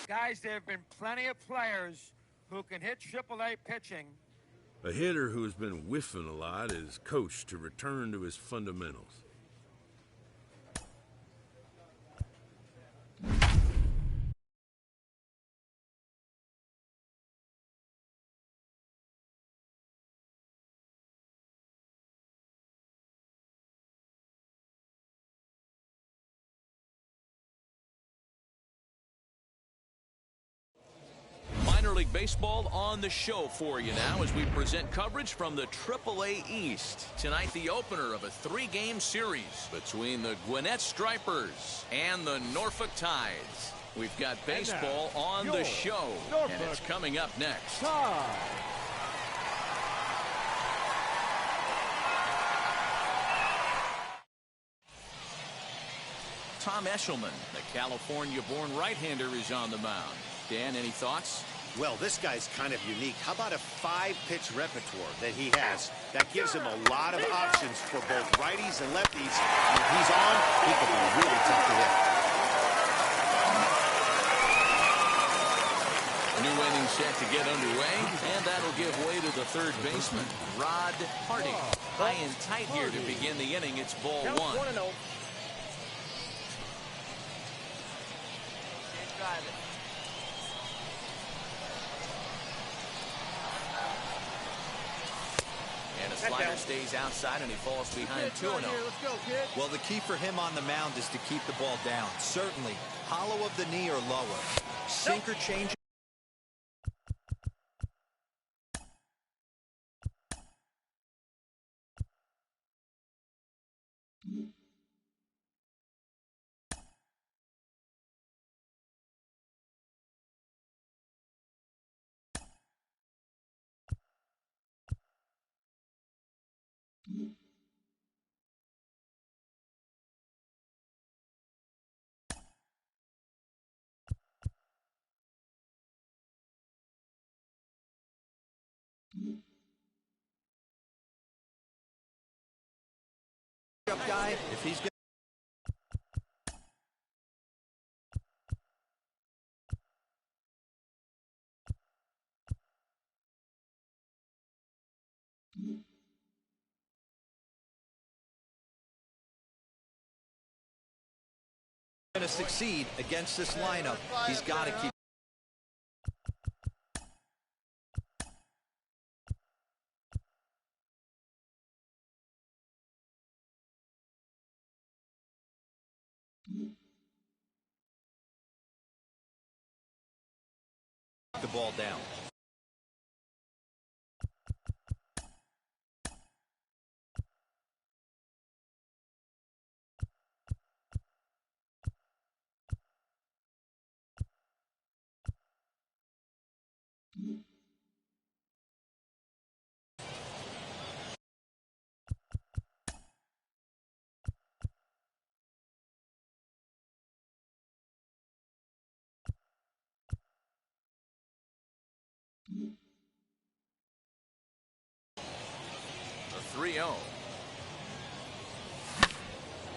Guys, there have been plenty of players who can hit AAA pitching. A hitter who has been whiffing a lot is coached to return to his fundamentals. Minor League Baseball on the show for you now as we present coverage from the AAA East. Tonight, the opener of a three-game series between the Gwinnett Stripers and the Norfolk Tides. We've got baseball on the show, and it's coming up next. Tom Eshelman, the California-born right-hander, is on the mound. Dan, any thoughts? Well, this guy's kind of unique. How about a 5-pitch repertoire that he has? That gives him a lot of options for both righties and lefties. When he's on, he can be really tough to hit. New inning set to get underway, and that'll give way to the third baseman, Rod Hardy. High and tight here to begin the inning. It's ball one. And a slider stays outside, and he falls behind 2-0. Well, the key for him on the mound is to keep the ball down. Certainly, hollow of the knee or lower. Sinker change. Guy, if he's good. Going to succeed against this lineup. He's got to keep. The ball down. A 3-0.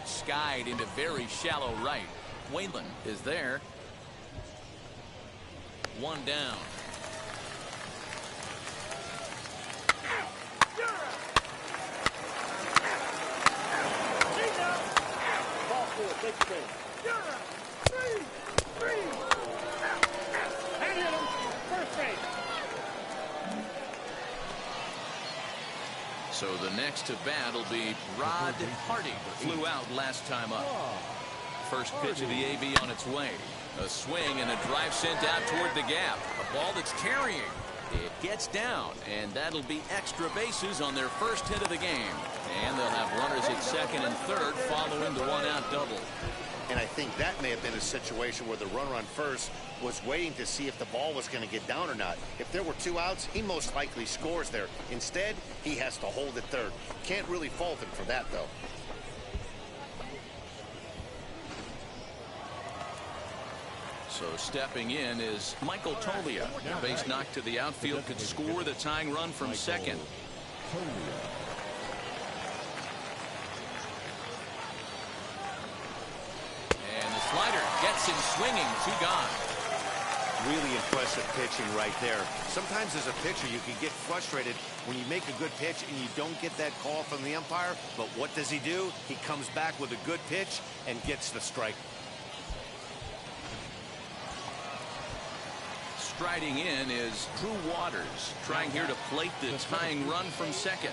Skied into very shallow right. Wayland is there. One down. Ball four, take the base. First base. So the next to bat will be Rod Hardy, who flew out last time up. First pitch of the AB on its way. A swing and a drive sent out toward the gap. A ball that's carrying. It gets down, and that'll be extra bases on their first hit of the game. And they'll have runners at second and third following the one-out double. And I think that may have been a situation where the runner on first was waiting to see if the ball was going to get down or not. If there were 2 outs, he most likely scores there. Instead, he has to hold at third. Can't really fault him for that, though. So stepping in is Michael Tolia. Base knock to the outfield could score the tying run from second. And the slider gets him swinging. 2 gone. Really impressive pitching right there. Sometimes as a pitcher, you can get frustrated when you make a good pitch and you don't get that call from the umpire. But what does he do? He comes back with a good pitch and gets the strike. Striding in is Drew Waters, trying here to plate the tying run from second.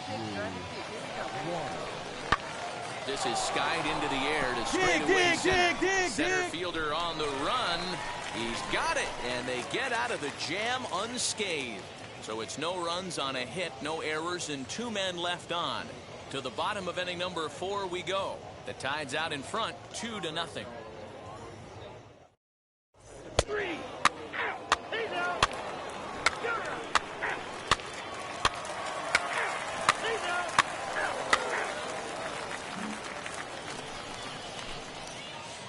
This is skied into the air to straightaway center. Center fielder on the run. He's got it, and they get out of the jam unscathed. So it's no runs on a hit, no errors, and 2 men left on. To the bottom of inning number 4 we go. The Tide's out in front, 2-0.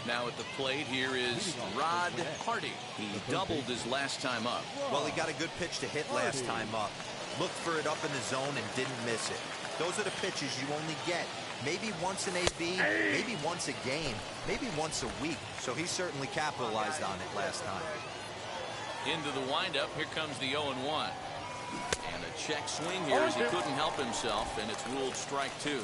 Now at the plate here is Rod Hardy. He doubled his last time up. Well, he got a good pitch to hit last time up. Looked for it up in the zone and didn't miss it. Those are the pitches you only get maybe once an AB, maybe once a game, maybe once a week. So he certainly capitalized on it last time. Into the windup, here comes the 0-1. And a check swing here as he couldn't help himself, and it's ruled strike 2.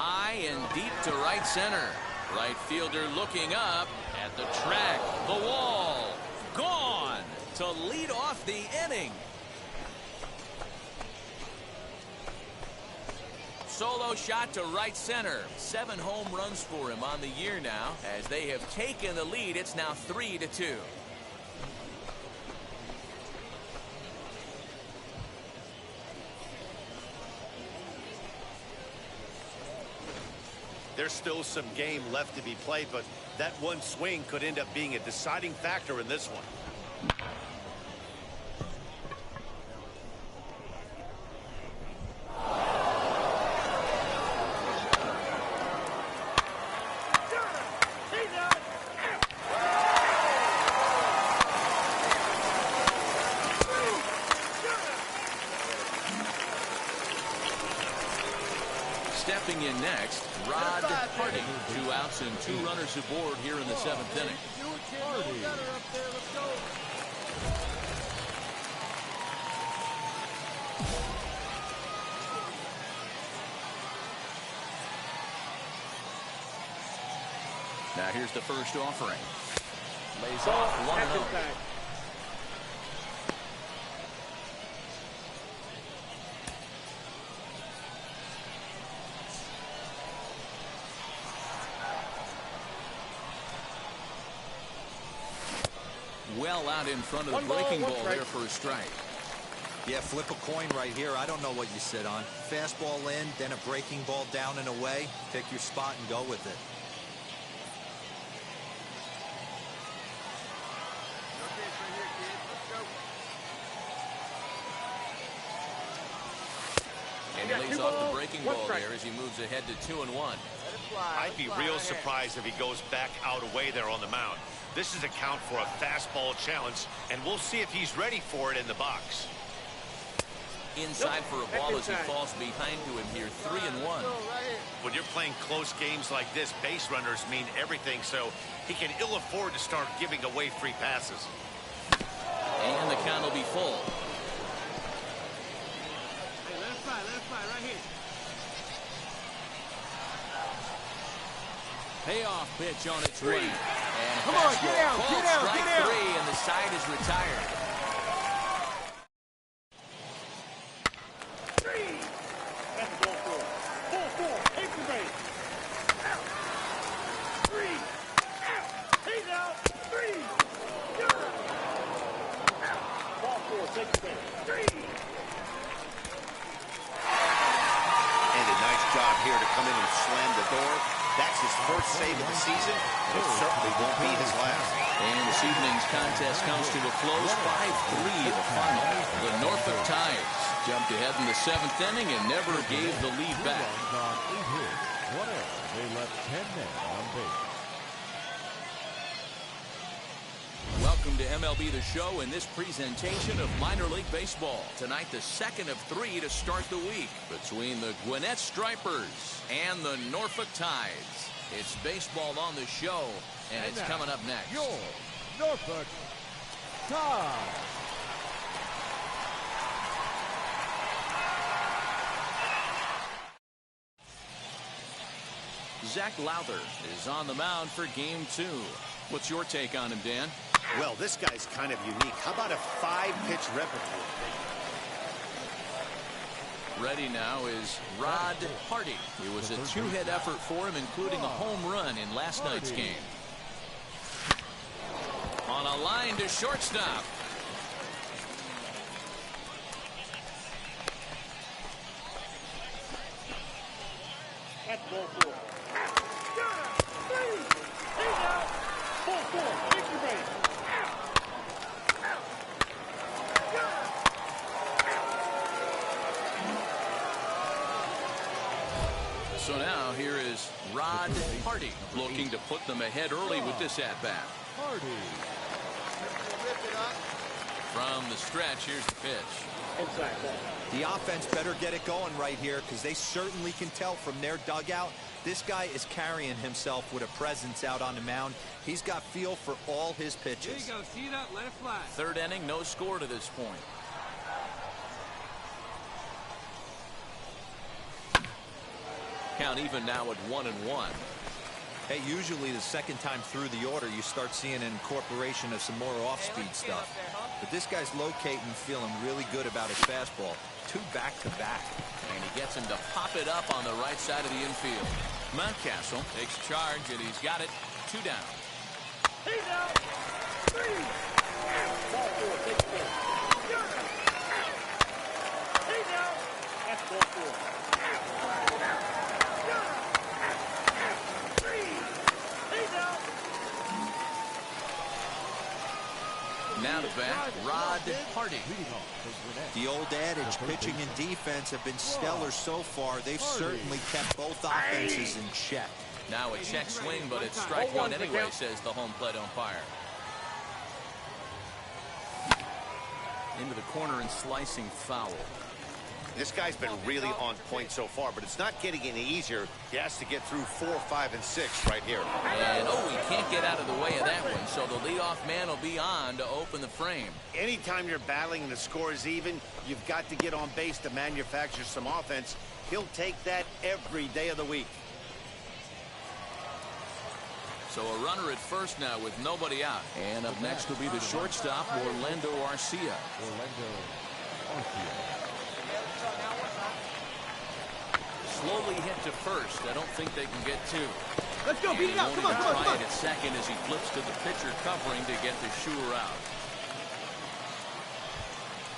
High and deep to right center. Right fielder looking up at the track. The wall. Gone to lead off the inning. Solo shot to right center. 7 home runs for him on the year now. As they have taken the lead, it's now 3-2. There's still some game left to be played, but that one swing could end up being a deciding factor in this one. Stepping in next, Rod Hardy. 2 outs and 2 runners aboard here in the 7th inning. Now here's the first offering. Lays off 1-0. Well out in front of the breaking ball there for a strike. Yeah, flip a coin right here. I don't know what you sit on. Fastball in, then a breaking ball down and away. Pick your spot and go with it. And he lays off the breaking ball there as he moves ahead to 2-1. I'd be real surprised if he goes back out away there on the mound. This is a count for a fastball challenge, and we'll see if he's ready for it in the box. Inside for a ball as he falls behind to him here, 3-1. When you're playing close games like this, base runners mean everything, so he can ill afford to start giving away free passes. And the count will be full. Hey, let it fly right here. Payoff pitch on its way. And Come on, get down, called get down, strike get down. 3, and the side is retired. That's the ball four. 4-4. Take the base. Out. 3. Out. He's out. 3. Done. Out. Ball 4. Take the base. 3. And a nice job here to come in and slam the door. That's his first save of the season. It certainly won't be his last. And this evening's contest comes to a close, 5-3 the final. The Norfolk Tides jumped ahead in the 7th inning and never gave the lead back. They left 10 men on base. Welcome Welcome to MLB The Show and this presentation of minor league baseball. Tonight, the second of 3 to start the week between the Gwinnett Stripers and the Norfolk Tides. It's baseball on the show, and it's coming up next. Your Norfolk Tides. Zach Lowther is on the mound for game 2. What's your take on him, Dan? Well, this guy's kind of unique. How about a 5-pitch repertoire? Ready now is Rod Hardy. It was a 2-hit effort for him, including a home run in last night's game. On a line to shortstop. That's ball 4. He's out. Ball 4. Extra base. So now here is Rod Hardy looking to put them ahead early with this at-bat. From the stretch, here's the pitch. The offense better get it going right here because they certainly can tell from their dugout. This guy is carrying himself with a presence out on the mound. He's got feel for all his pitches. There you go. See that? Let it fly. Third inning, no score to this point. Count even now at 1-1. Hey, usually the second time through the order, you start seeing an incorporation of some more off-speed stuff. But this guy's locating, feeling really good about his fastball. 2 back-to-back. And he gets him to pop it up on the right side of the infield. Mountcastle takes charge, and he's got it. 2 down. He's out. 3. Ball 4. Take the pitch. He's out. That's ball 4. Now to bat, Rod Hardy. The old adage, pitching and defense have been stellar so far. They've certainly kept both offenses in check. Now a check swing, but it's strike 1 anyway, says the home plate umpire. Into the corner and slicing foul. This guy's been really on point so far, but it's not getting any easier. He has to get through 4, 5, and 6 right here. And, he can't get out of the way of that one, so the leadoff man will be on to open the frame. Anytime you're battling and the score is even, you've got to get on base to manufacture some offense. He'll take that every day of the week. So a runner at first now with nobody out. And up next will be the shortstop, Orlando Arcia. Slowly hit to first. I don't think they can get 2. Let's go. Beat it out. Come on. Try it at second as he flips to the pitcher covering to get the Shure out.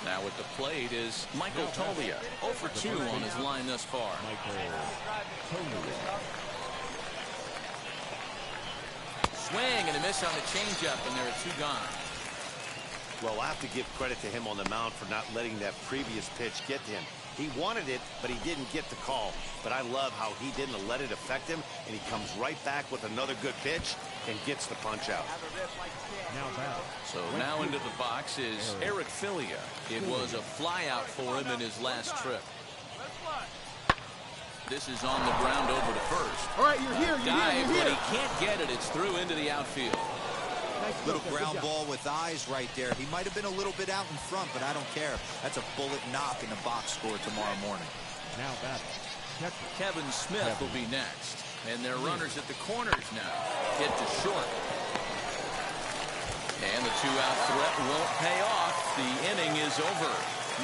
Now at the plate is Michael Tolia. 0 for 2 on his line thus far. Swing and a miss on the changeup, and there are 2 gone. Well, I have to give credit to him on the mound for not letting that previous pitch get to him. He wanted it, but he didn't get the call. But I love how he didn't let it affect him, and he comes right back with another good pitch and gets the punch out. So now into the box is Eric Filia. It was a fly out for him in his last trip. This is on the ground over to first. All right, you're here. Dive, but he can't get it. It's through into the outfield. Little ground ball with eyes right there. He might have been a little bit out in front, but I don't care. That's a bullet knock in the box score tomorrow morning. Now batting. Kevin Smith will be next. And their runners at the corners now. Hit to short. And the 2-out threat won't pay off. The inning is over.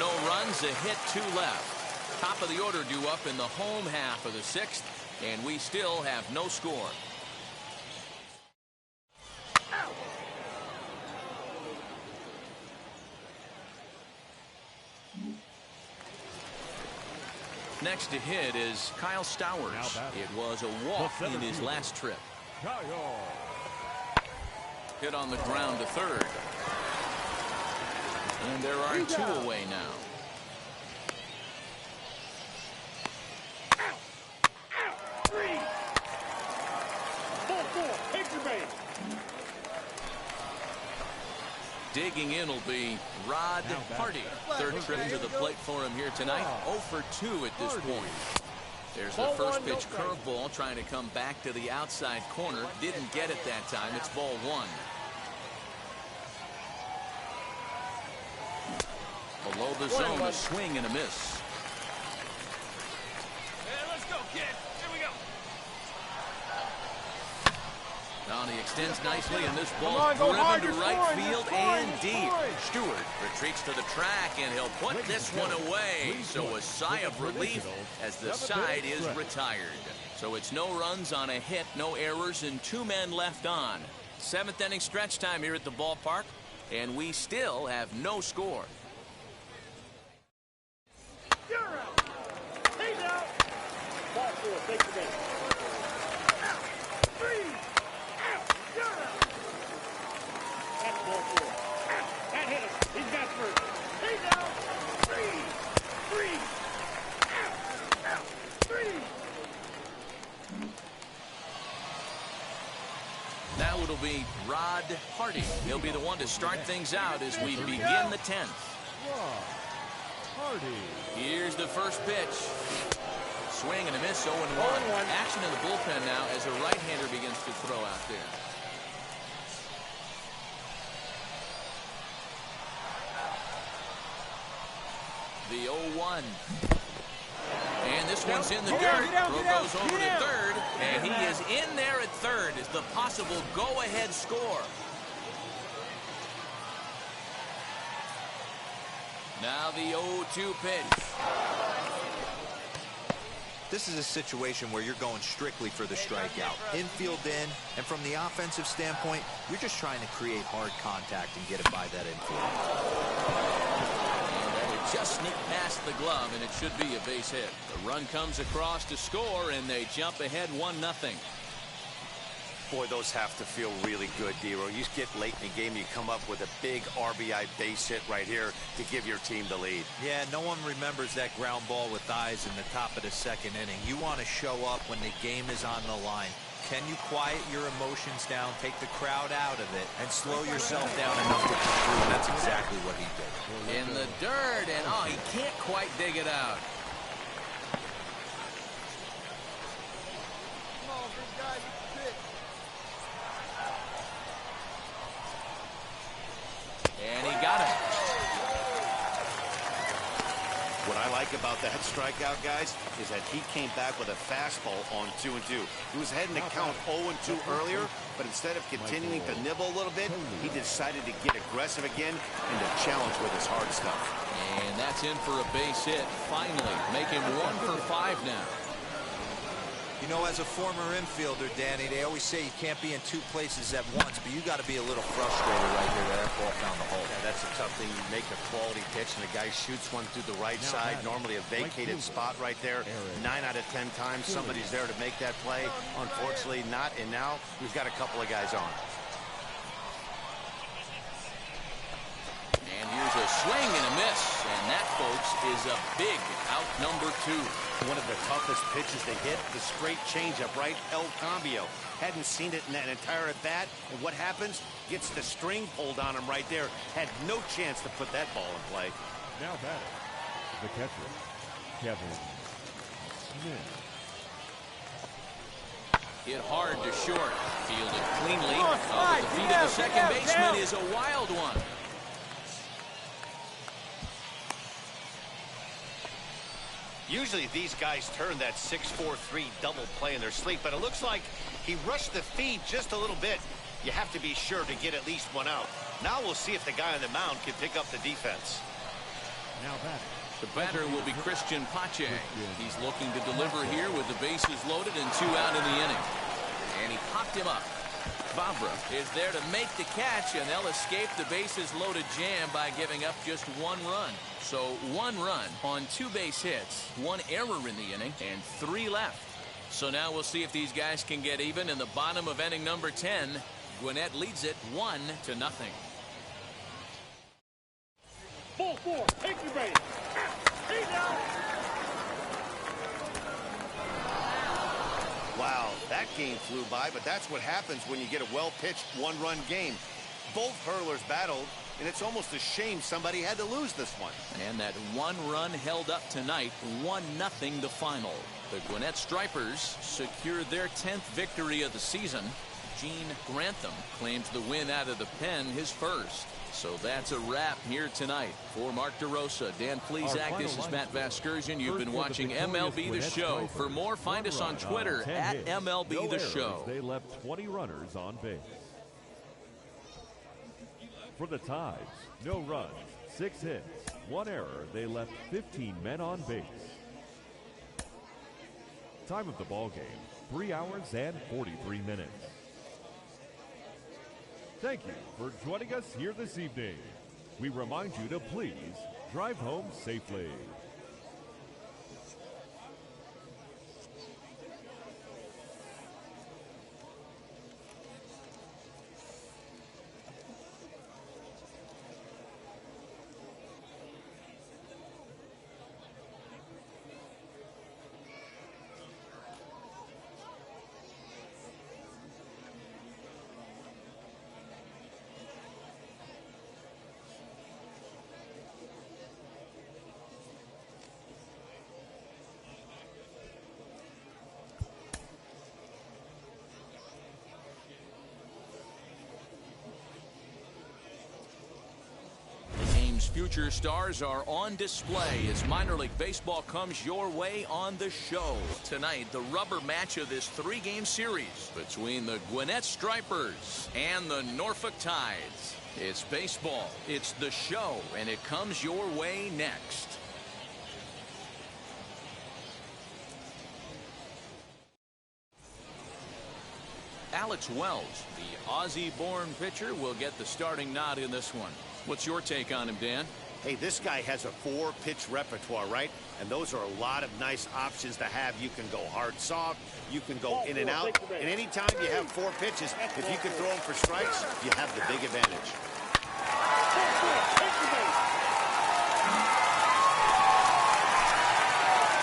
No runs, a hit, 2 left. Top of the order due up in the home half of the 6th. And we still have no score. Next to hit is Kyle Stowers. It was a walk in his last trip. Hit on the ground to third. And there are 2 away now. digging in will be Rod Hardy. Third trip to the plate for him here tonight. 0 for 2 at this point. There's the first pitch curveball trying to come back to the outside corner. Didn't get it that time. It's ball 1. Below the zone, a swing and a miss. Let's go, kid. Here we go. Now he extends nicely, and this ball driven to right field and deep. Stewart retreats to the track, and he'll put this one away. So a sigh of relief as the side is retired. So it's no runs on a hit, no errors, and 2 men left on. 7th inning stretch time here at the ballpark, and we still have no score. You're out. He's out. Ball 4, take the base. Out. 3. Out. You're out. That's ball 4. Out. That hit him. He's got first. He's out. 3. Out. Out. 3. Now it'll be Rod Hardy. He'll be the one to start things out as we begin the 10th. Here's the first pitch. Swing and a miss, 0-1. Action in the bullpen now as a right-hander begins to throw out there. The 0-1. And this one's in the dirt. Throw goes over to third, and he is in there at third as the possible go-ahead score. Now the 0-2 pitch. This is a situation where you're going strictly for the strikeout. Infield in, and from the offensive standpoint, you're just trying to create hard contact and get it by that infield. And that'll just sneak past the glove, and it should be a base hit. The run comes across to score, and they jump ahead 1-0. Boy, those have to feel really good, Dero. You get late in the game, you come up with a big RBI base hit right here to give your team the lead. Yeah, no one remembers that ground ball with eyes in the top of the 2nd inning. You want to show up when the game is on the line. Can you quiet your emotions down, take the crowd out of it, and slow yourself down enough to come through? And that's exactly what he did. In the dirt, and he can't quite dig it out. And he got it. What I like about that strikeout, guys, is that he came back with a fastball on 2-2. He was heading to count 0-2 earlier, but instead of continuing to nibble a little bit, he decided to get aggressive again and to challenge with his hard stuff. And that's in for a base hit. Finally, make him 1 for 5 now. You know, as a former infielder, Danny, they always say you can't be in 2 places at once, but you got to be a little frustrated right here that ball found the hole. Yeah, that's a tough thing. You make a quality pitch, and the guy shoots one through the right side, normally a vacated spot right there. 9 out of 10 times, somebody's there to make that play. Unfortunately, not, and now we've got a couple of guys on. And here's a swing and a miss, and that, folks, is a big out number 2. One of the toughest pitches to hit, the straight changeup, right? El Cambio. Hadn't seen it in that entire at-bat, and what happens? Gets the string pulled on him right there. Had no chance to put that ball in play. Now batting, the catcher, Kevin Smith. Hit hard to short. Fielded cleanly. The feet of the second baseman is a wild one. Usually these guys turn that 6-4-3 double play in their sleep, but it looks like he rushed the feed just a little bit. You have to be sure to get at least one out. Now we'll see if the guy on the mound can pick up the defense. Now batting. The batter will be Christian Pache. He's looking to deliver here with the bases loaded and 2 out in the inning. And he popped him up. Vavra is there to make the catch, and they'll escape the bases loaded jam by giving up just 1 run. So 1 run on 2 base hits, 1 error in the inning, and 3 left. So now we'll see if these guys can get even in the bottom of inning number 10. Gwinnett leads it 1-0. Ball 4, take your base. He's out. Wow, that game flew by, but that's what happens when you get a well-pitched 1-run game. Both hurlers battled, and it's almost a shame somebody had to lose this one. And that one run held up tonight, 1-0 the final. The Gwinnett Stripers secured their 10th victory of the season. Gene Grantham claims the win out of the pen, his first. So that's a wrap here tonight. For Mark DeRosa, Dan Plesac, this is Matt Vasgersian. You've been watching MLB The Show. For more, find us on Twitter at MLB The Show. They left 20 runners on base. For the Tides, no runs, 6 hits, 1 error. They left 15 men on base. Time of the ball game, 3 hours and 43 minutes. Thank you for joining us here this evening. We remind you to please drive home safely. Future stars are on display as minor league baseball comes your way on the show. Tonight, the rubber match of this 3-game series between the Gwinnett Stripers and the Norfolk Tides. It's baseball, it's the show, and it comes your way next. Alex Wells, the Aussie-born pitcher, will get the starting nod in this one. What's your take on him, Dan? Hey, this guy has a 4-pitch repertoire, right? And those are a lot of nice options to have. You can go hard, soft. You can go in and out. And anytime you have 4 pitches, if you can throw them for strikes, you have the big advantage.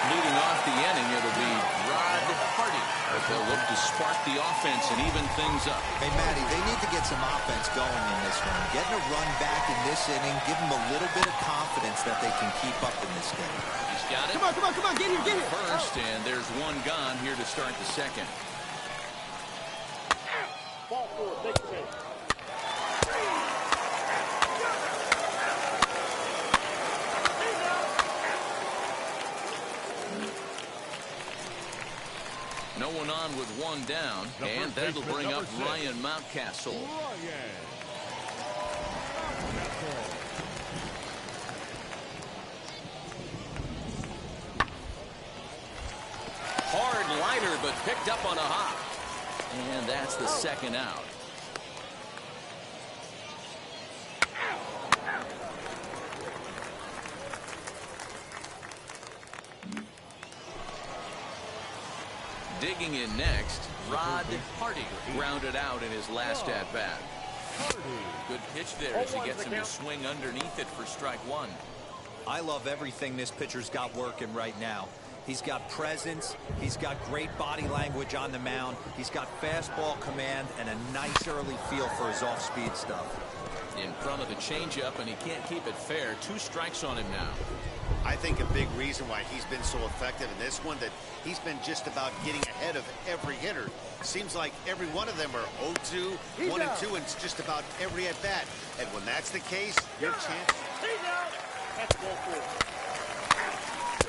Leading off the inning, it'll be Rod Hardy. They'll look to spark the offense and even things up. Hey, Matty, they need to get some offense going in this one. Getting a run back in this inning, give them a little bit of confidence that they can keep up in this game. He's got it. Come on, get here. First, and there's one gone here to start the second. Ball 4, take the base. No one on with one down, and that'll bring up Ryan Mountcastle. Hard liner, but picked up on a hop. And that's the second out. Digging in next, Rod Hardy grounded out in his last at-bat. Good pitch there as he gets him to swing underneath it for strike one. I love everything this pitcher's got working right now. He's got presence, he's got great body language on the mound, he's got fastball command and a nice early feel for his off-speed stuff. In front of the changeup, and he can't keep it fair. 2 strikes on him now. I think a big reason why he's been so effective in this one, that he's been just about getting ahead of every hitter. Seems like every one of them are 0-2, 1-2, and it's just about every at-bat. And when that's the case, your chance... He's out. That's ball 4.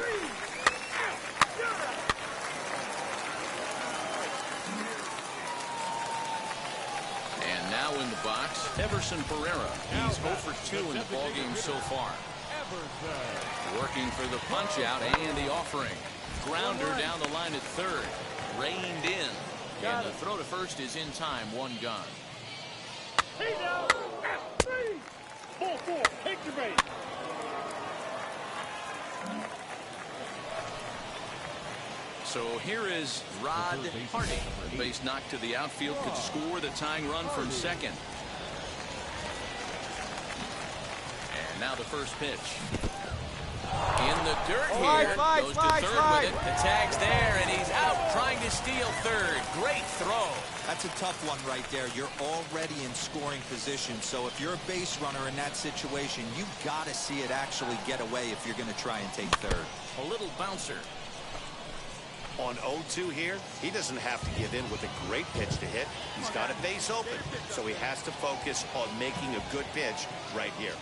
3. And now in the box, Everson Pereira. He's 0 for 2 in the ballgame so far. Working for the punch out and the offering. Grounder down the line at third. Reined in. And the throw to first is in time. 1 gone. He's out. 3. Ball 4. Take the base. So here is Rod Hardy. The base knock to the outfield could score the tying run from second. And now the first pitch. In the dirt here. Goes to third with it. The tag's there, and he's out trying to steal third. Great throw. That's a tough one right there. You're already in scoring position, so if you're a base runner in that situation, you've got to see it actually get away if you're going to try and take third. A little bouncer. On 0-2 here, he doesn't have to give in with a great pitch to hit. He's got a base open, so he has to focus on making a good pitch right here.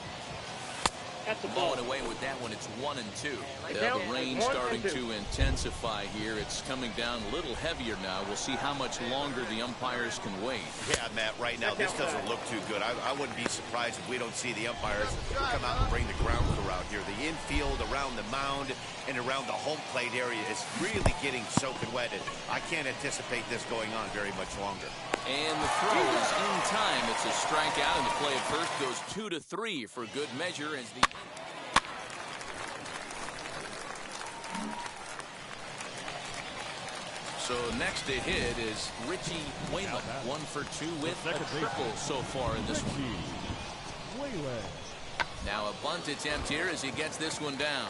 Blowing away with that one. It's 1-2. The rain starting to intensify here. It's coming down a little heavier now. We'll see how much longer the umpires can wait. Yeah, Matt, right now this doesn't look too good. I wouldn't be surprised if we don't see the umpires come out and bring the ground crew out here. The infield around the mound and around the home plate area is really getting soaking wet, and I can't anticipate this going on very much longer. And the throw is in time. It's a strikeout, and the play at first goes 2-3 for good measure as the... So next to hit is Richie Whalen. 1 for 2 with a triple so far in this one. Now a bunt attempt here as he gets this one down.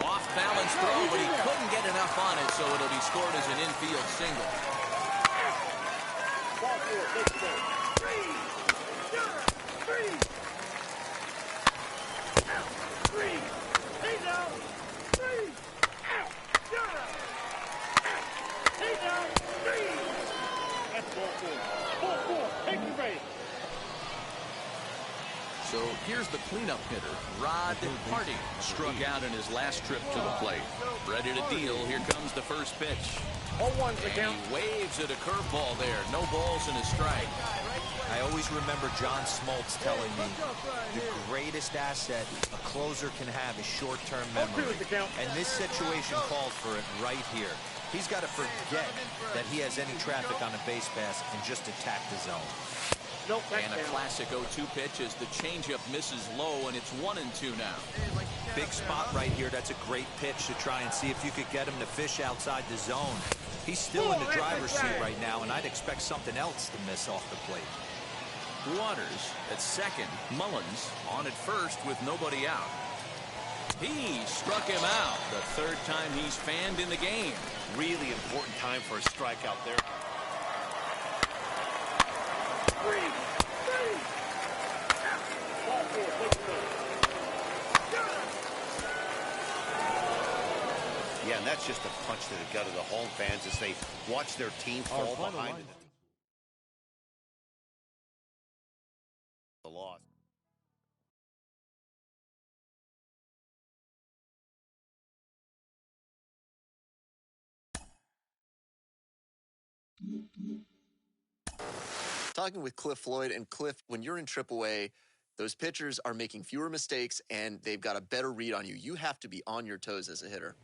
Off balance throw, but he couldn't get enough on it, so it'll be scored as an infield single. So here's the cleanup hitter, Rod Hardy. Struck out in his last trip to the plate. Ready to deal. Here comes the first pitch. And he waves at a curveball there. No balls and a strike. I always remember John Smoltz telling me the greatest asset a closer can have is short-term memory. And this situation called for it right here. He's got to forget that he has any traffic on a base pass and just attack the zone. And a classic 0-2 pitch as the changeup misses low, and it's 1-2 now. Big spot right here. That's a great pitch to try and see if you could get him to fish outside the zone. He's still in the driver's seat right now, and I'd expect something else to miss off the plate. Waters at second. Mullins on at first with nobody out. He struck him out. The third time he's fanned in the game. Really important time for a strikeout there. Yeah, and that's just a punch to the gut of the home fans as they watch their team fall behind in the loss. Talking with Cliff Floyd, and Cliff, when you're in AAA, those pitchers are making fewer mistakes and they've got a better read on you. You have to be on your toes as a hitter.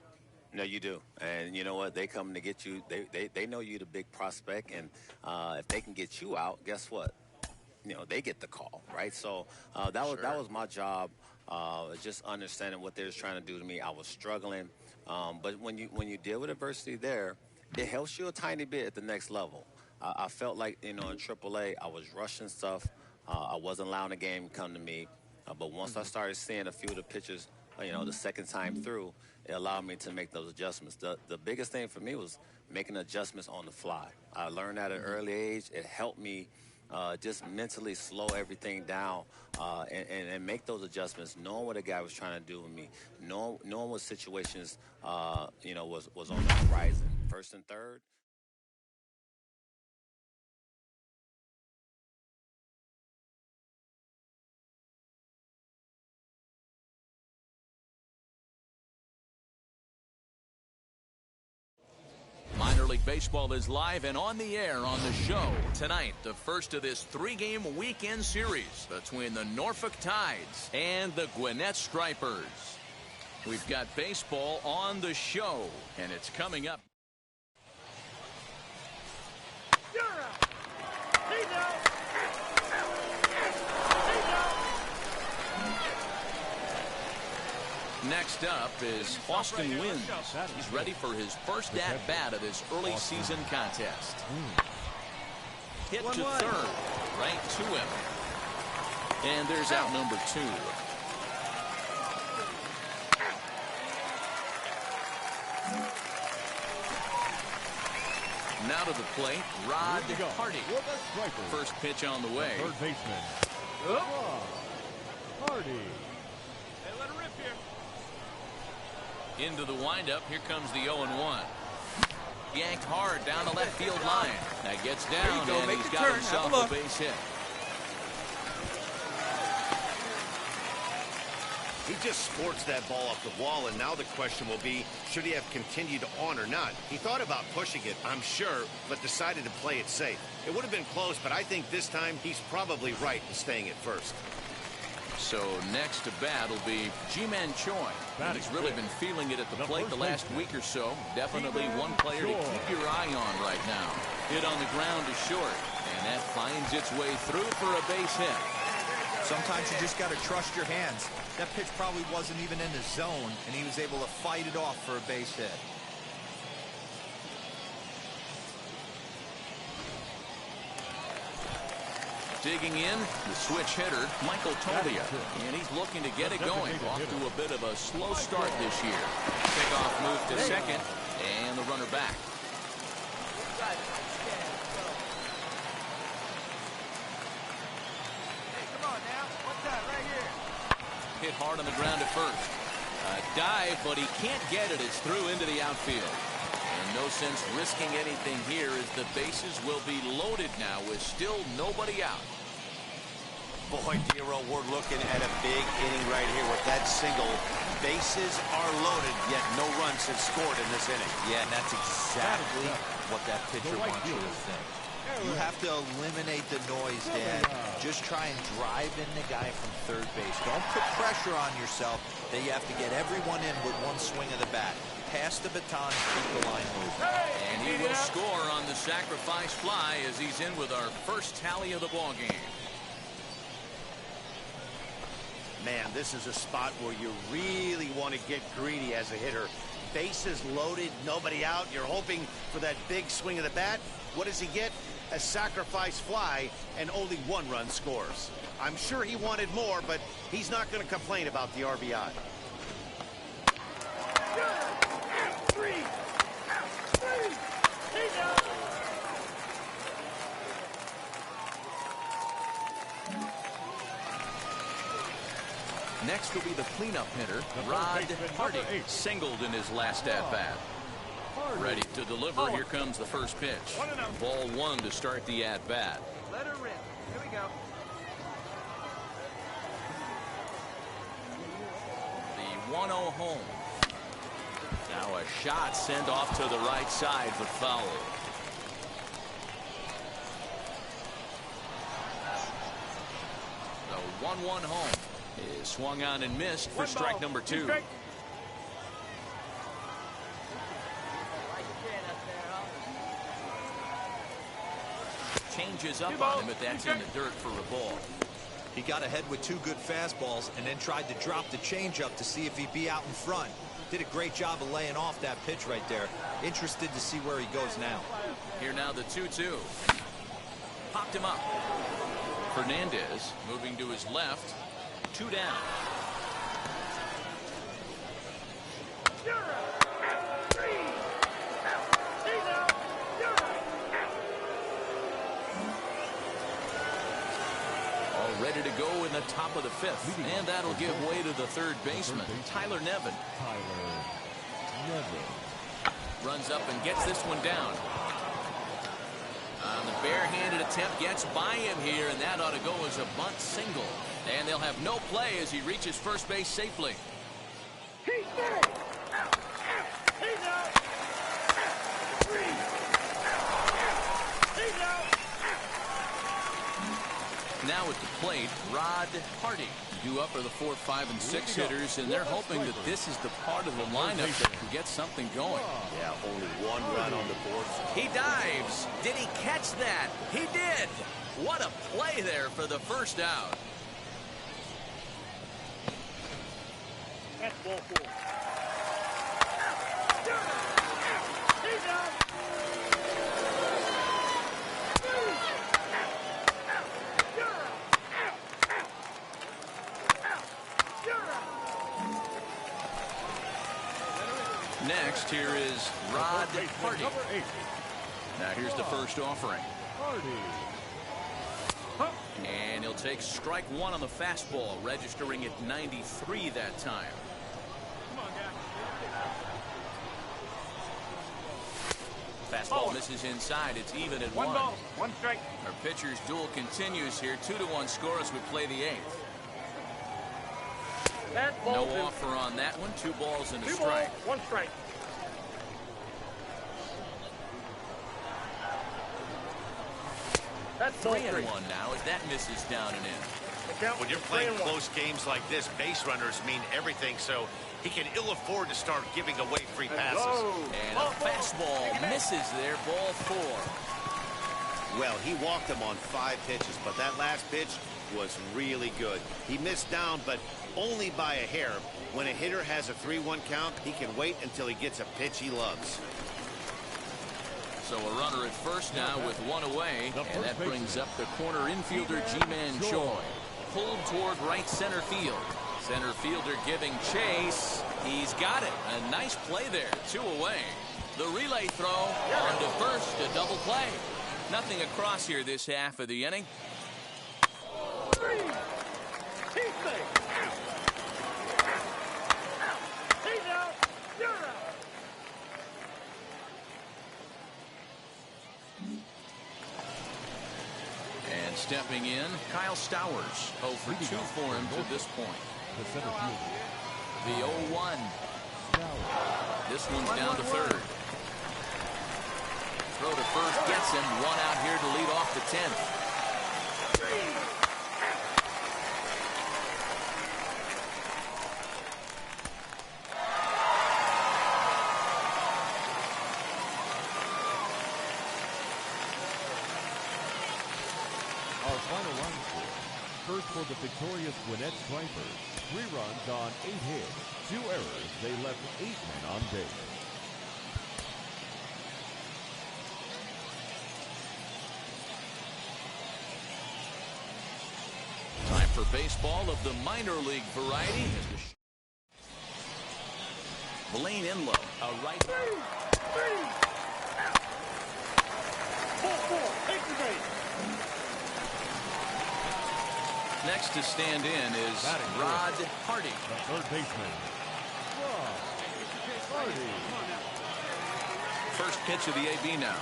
No, you do. And you know what? They come to get you. They know you're the big prospect, and if they can get you out, guess what? You know, they get the call, right? So that was my job, just understanding what they was trying to do to me. I was struggling, but when you deal with adversity there, it helps you a tiny bit at the next level. I felt like, you know, in AAA, I was rushing stuff. I wasn't allowing the game to come to me. But once I started seeing a few of the pitches, you know, the second time through, it allowed me to make those adjustments. The biggest thing for me was making adjustments on the fly. I learned at an early age. It helped me just mentally slow everything down and make those adjustments, knowing what a guy was trying to do with me, knowing what situations, you know, was on the horizon, first and third. Minor League Baseball is live and on the air on the show. Tonight, the first of this 3-game weekend series between the Norfolk Tides and the Gwinnett Stripers. We've got baseball on the show, and it's coming up. Next up is Austin Wynns. He's ready for his first at-bat of this early season contest. Hit to third, right to him. And there's out number 2. Now to the plate, Rod Hardy. First pitch on the way. Third baseman. Hardy. Hey, let her rip here. Into the windup. Here comes the 0-1. Yanked hard down the left field line. That gets down, and he's got himself a base hit. He just sports that ball off the wall, and now the question will be, should he have continued on or not? He thought about pushing it, I'm sure, but decided to play it safe. It would have been close, but I think this time he's probably right in staying at first. So next to bat will be Ji-Man Choi. He's really been feeling it at the plate the last week or so. Definitely one player to keep your eye on right now. Hit on the ground is short, and that finds its way through for a base hit. Sometimes you just got to trust your hands. That pitch probably wasn't even in the zone, and he was able to fight it off for a base hit. Digging in, the switch hitter, Michael Tolia. And he's looking to get it going. Off to a bit of a slow start this year. Pickoff move to second, and the runner back. Hit hard on the ground at first. A dive, but he can't get it. It's through into the outfield. And no sense risking anything here as the bases will be loaded now with still nobody out. Boy, Dero, we're looking at a big inning right here with that single. Bases are loaded, yet no runs have scored in this inning. Yeah, and that's exactly what that pitcher wants you to think. You have to eliminate the noise, Dad. Just try and drive in the guy from third base. Don't put pressure on yourself that you have to get everyone in with one swing of the bat. Pass the baton, keep the line moving. And he will score on the sacrifice fly as he's in with our first tally of the ball game. Man, this is a spot where you really want to get greedy as a hitter. Bases loaded, nobody out. You're hoping for that big swing of the bat. What does he get? A sacrifice fly, and only one run scores. I'm sure he wanted more, but he's not going to complain about the RBI. Next will be the cleanup hitter, Rod Hardy, singled in his last at-bat. Ready to deliver. Here comes the first pitch. Ball one to start the at-bat. Let her rip. Here we go. The 1-0 home. Now a shot sent off to the right side for foul. The 1-1 home is swung on and missed for strike number 2. Changes up on him, but that's in the dirt for a ball. He got ahead with 2 good fastballs and then tried to drop the changeup to see if he'd be out in front. Did a great job of laying off that pitch right there. Interested to see where he goes now. Here now the 2-2. Popped him up. Fernandez moving to his left. 2 down. All ready to go in the top of the 5th. And that'll give way to the third baseman, Tyler Nevin. Runs up and gets this one down. On the barehanded attempt, gets by him here, and that ought to go as a bunt single. And they'll have no play as he reaches first base safely. He's there. He's out. He's out. Now at the plate, Rod Hardy. Due up are the 4, 5, and 6 hitters, and they're hoping that this is the part of the lineup that can get something going. Yeah, only 1 run on the board. He dives. Did he catch that? He did. What a play there for the first out. That's ball 4. He's out. Next, here is Rod Hardy. Now here's the first offering. And he'll take strike one on the fastball, registering at 93 that time. Fastball misses inside. It's even at 1. 1 ball, 1 strike. Our pitcher's duel continues here. 2-1 score as we play the 8th. No offer on that one. 2 balls and a strike. 1 strike. That's 3-1 now as that misses down and in. When you're playing close games like this, base runners mean everything, so he can ill afford to start giving away free passes. And a fastball misses there, ball 4. Well, he walked him on 5 pitches, but that last pitch was really good. He missed down, but only by a hair. When a hitter has a 3-1 count, he can wait until he gets a pitch he loves. So a runner at first now with 1 away, and that brings up the corner infielder G-Man Choi. Pulled toward right center field. Center fielder giving chase. He's got it. A nice play there. 2 away. The relay throw on to first. A double play. Nothing across here this half of the inning. And stepping in, Kyle Stowers. 0 for 2 for him to this point. The 0-1. This one's down to third. Throw to first gets him. 1 out here to lead off the 10th. Our final run score. First for the victorious Gwinnett Stripers. 3 runs on 8 hits. 2 errors. They left 8 men on base. Time for baseball of the minor league variety. Blaine Enlow, a right. 4-4. Take the base. Next to stand in is Rod Hardy. The third baseman, Rod Hardy. First pitch of the AB now.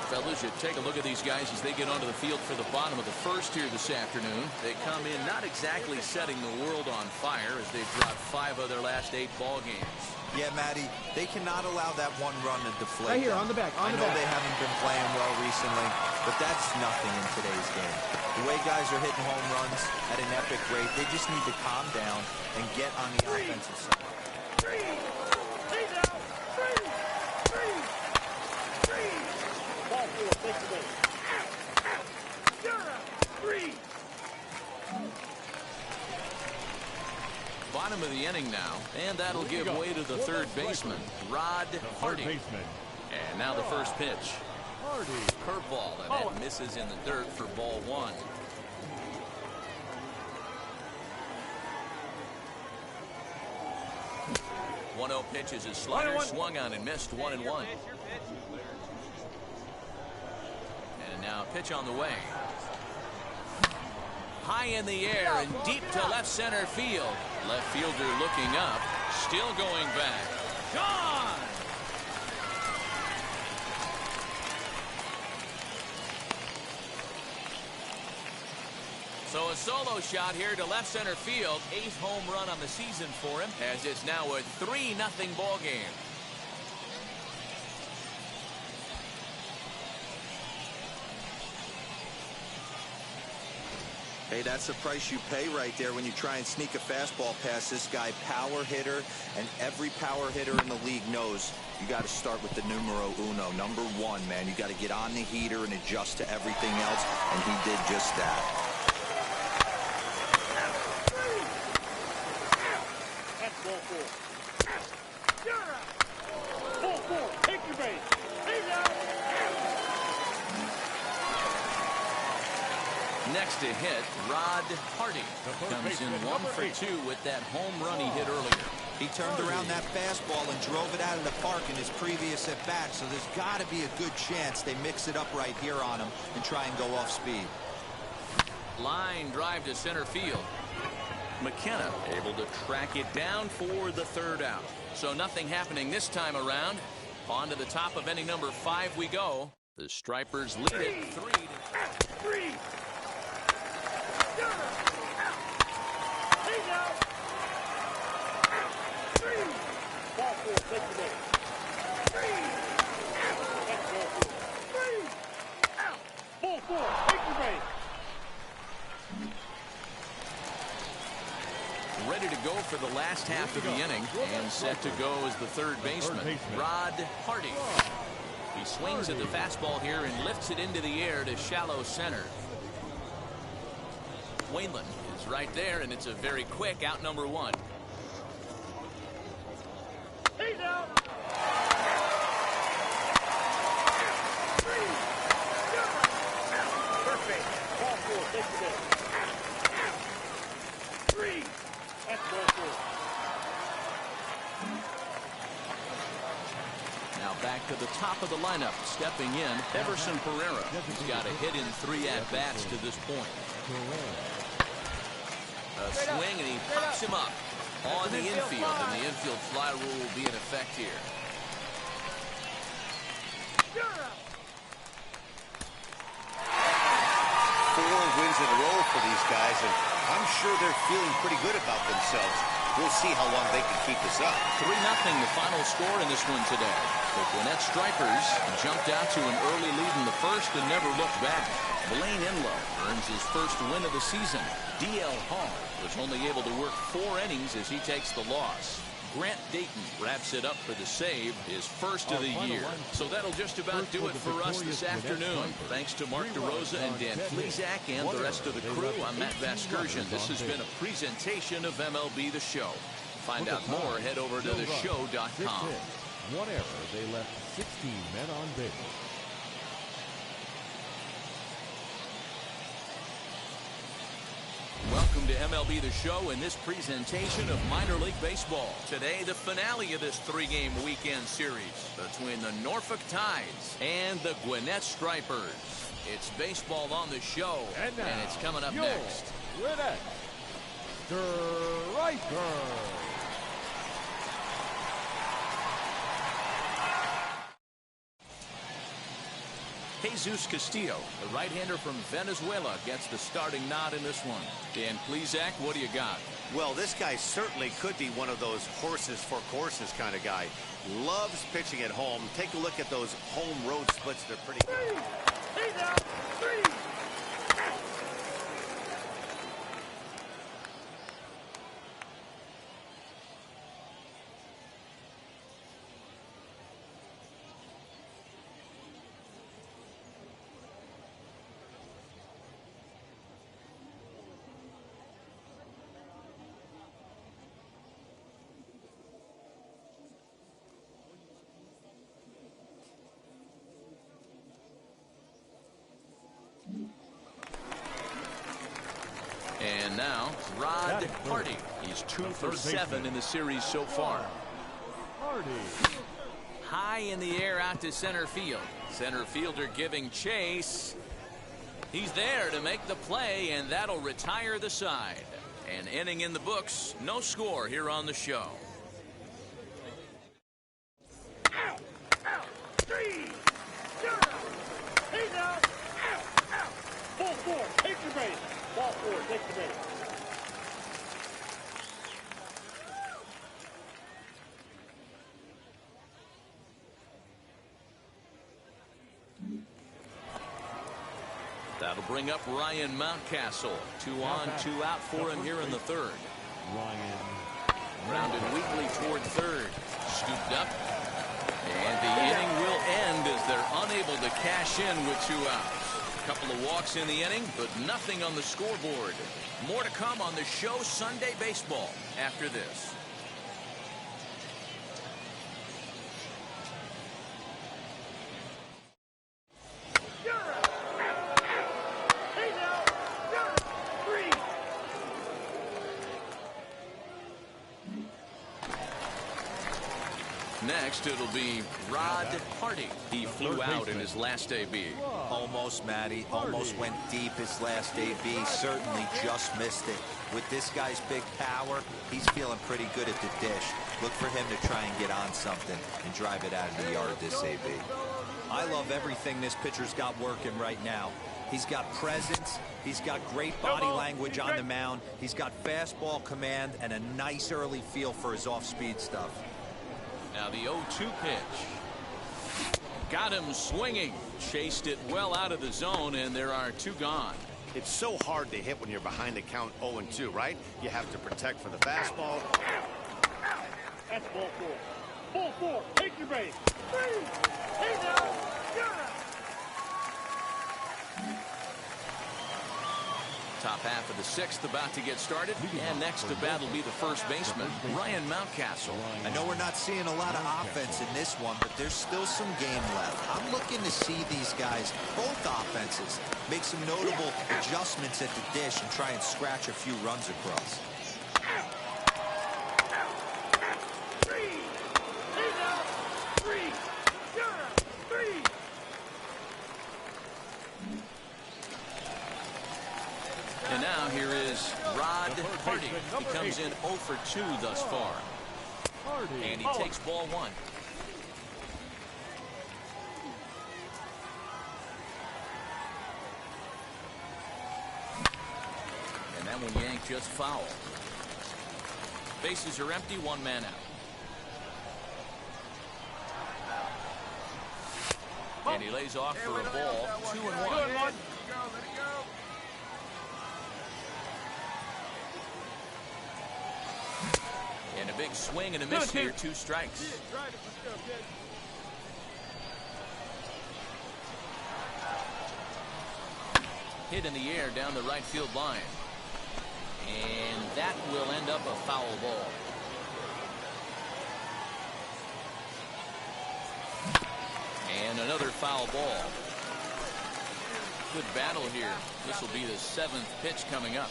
Fellas, you take a look at these guys as they get onto the field for the bottom of the first here this afternoon. They come in not exactly setting the world on fire as they've dropped 5 of their last 8 ball games. Yeah, Matty, they cannot allow that one run to deflate Right here, them. on the back, I know they haven't been playing well recently, but that's nothing in today's game. The way guys are hitting home runs at an epic rate, they just need to calm down and get on the offensive side. Ball 4, take the base. Bottom of the inning now, and that'll give way to the third baseman, Rod Hardy. And now the first pitch. Curveball, and that misses in the dirt for ball 1. One-0 pitch is his slider, swung on and missed. 1-1. And now a pitch on the way. High in the air and deep to left center field. Left fielder looking up, still going back. Gone! So a solo shot here to left center field. 8th home run on the season for him, as it's now a 3-0 ball game. Hey, that's the price you pay right there when you try and sneak a fastball past this guy. Power hitter, and every power hitter in the league knows you got to start with the numero uno, number 1, man. You got to get on the heater and adjust to everything else, and he did just that. That's ball 4. 4-4, take your base. Next to hit, Rod Hardy comes in 1 for 2 with that home run he hit earlier. He turned around that fastball and drove it out of the park in his previous at-bat, so there's got to be a good chance they mix it up right here on him and try and go off speed. Line drive to center field. McKenna able to track it down for the third out. So nothing happening this time around. On to the top of inning number 5 we go. The Stripers lead it 3-3. Ball 4, take the base. 3 out. That's ball 4. 3 out. Ball 4, take the base. Ready to go for the last half of the inning, and set to go as the third baseman, Rod Hardy. He swings at the fastball here and lifts it into the air to shallow center. Wainland is right there, and it's a very quick out number 1. He's out. 3 perfect. Ball 4, take the base. 3. That's ball 4. Now back to the top of the lineup, stepping in, Everson Pereira. He's got a hit in 3 at-bats to this point. A swing, and he pops him up on the infield, and the infield fly rule will be in effect here. 4 wins in a row for these guys, and I'm sure they're feeling pretty good about themselves. We'll see how long they can keep this up. 3-0 the final score in this one today. The Gwinnett Stripers jumped out to an early lead in the first and never looked back. Blaine Enlow earns his first win of the season. D.L. Hall was only able to work 4 innings as he takes the loss. Grant Dayton wraps it up for the save, his first of the year. So that'll just about do it for us this afternoon. Thanks to Mark DeRosa and Dan Plesac and the rest of the crew. I'm Matt Vasgersian. This has been a presentation of MLB The Show. Find out more, head over to theshow.com. 1 error, they left 16 men on base. Welcome to MLB The Show and this presentation of minor league baseball. Today, the finale of this 3-game weekend series between the Norfolk Tides and the Gwinnett Stripers. It's baseball on the show, and it's coming up next. Gwinnett Stripers. Jesus Castillo, the right-hander from Venezuela, gets the starting nod in this one. Dan Plesac, what do you got? Well, this guy certainly could be one of those horses for courses kind of guy. Loves pitching at home. Take a look at those home road splits. They're pretty good. 3. He's out. 3 out. And now, Rod Hardy. He's 2 for 7 in the series so far. Hardy. High in the air out to center field. Center fielder giving chase. He's there to make the play, and that'll retire the side. An inning in the books. No score here on the show. Out. 3 0. He's out. Out. Ball 4, take the base. Ball 4, take the base. That'll bring up Ryan Mountcastle. 2 on, 2 out for him here in the third. Ryan. Grounded weakly toward third. Scooped up. And the inning will end as they're unable to cash in with 2 outs. A couple of walks in the inning, but nothing on the scoreboard. More to come on the show Sunday Baseball after this. Next, it'll be Rod Hardy. He flew out in his last AB. Almost, Matty. Almost went deep his last AB. Certainly just missed it. With this guy's big power, he's feeling pretty good at the dish. Look for him to try and get on something and drive it out of the yard this AB. I love everything this pitcher's got working right now. He's got presence. He's got great body language on the mound. He's got fastball command and a nice early feel for his off-speed stuff. Now the 0-2 pitch. Got him swinging. Chased it well out of the zone, and there are 2 gone. It's so hard to hit when you're behind the count 0-2, right? You have to protect for the fastball. That's ball 4. Ball 4. Take your base. 3. Hey now. You're out. Top half of the 6th about to get started, and next to bat will be the first baseman, Ryan Mountcastle. I know we're not seeing a lot of offense in this one, but there's still some game left. I'm looking to see these guys, both offenses, make some notable adjustments at the dish and try and scratch a few runs across. 3. Hey now. 3. You're out. 3. And now here is Rod Hardy. He comes in 0 for 2 thus far. And he takes ball 1. And that one yanked just foul. Bases are empty, 1 man out. And he lays off for a ball, 2-1. And a big swing and a miss here, 2 strikes. Hit in the air down the right field line. And that will end up a foul ball. And another foul ball. Good battle here. This will be the 7th pitch coming up.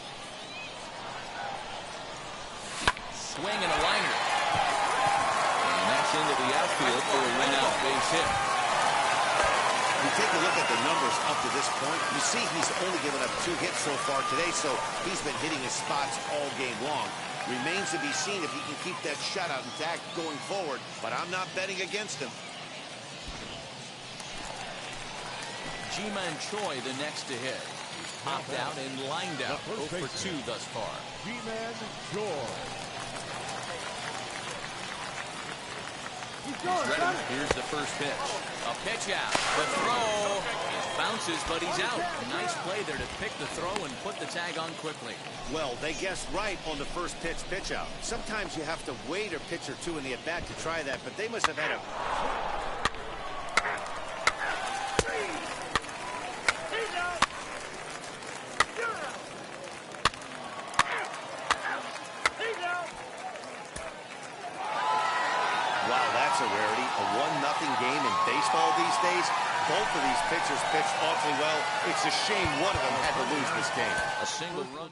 Swing and a liner. And that's into the outfield for a win-out base hit. You take a look at the numbers up to this point. You see he's only given up 2 hits so far today, so he's been hitting his spots all game long. Remains to be seen if he can keep that shutout intact going forward, but I'm not betting against him. Ji-Man Choi the next to hit. He's popped out and lined out. 0 for 2 thus far. Ji-Man Choi. He's ready. Here's the first pitch. A pitch out. The throw. It bounces, but he's out. Nice play there to pick the throw and put the tag on quickly. Well, they guessed right on the first pitch out. Sometimes you have to wait a pitch or 2 in the at-bat to try that, but they must have had a... That's a rarity. A 1-0 game in baseball these days. Both of these pitchers pitched awfully well. It's a shame one of them had to lose this game. A single run.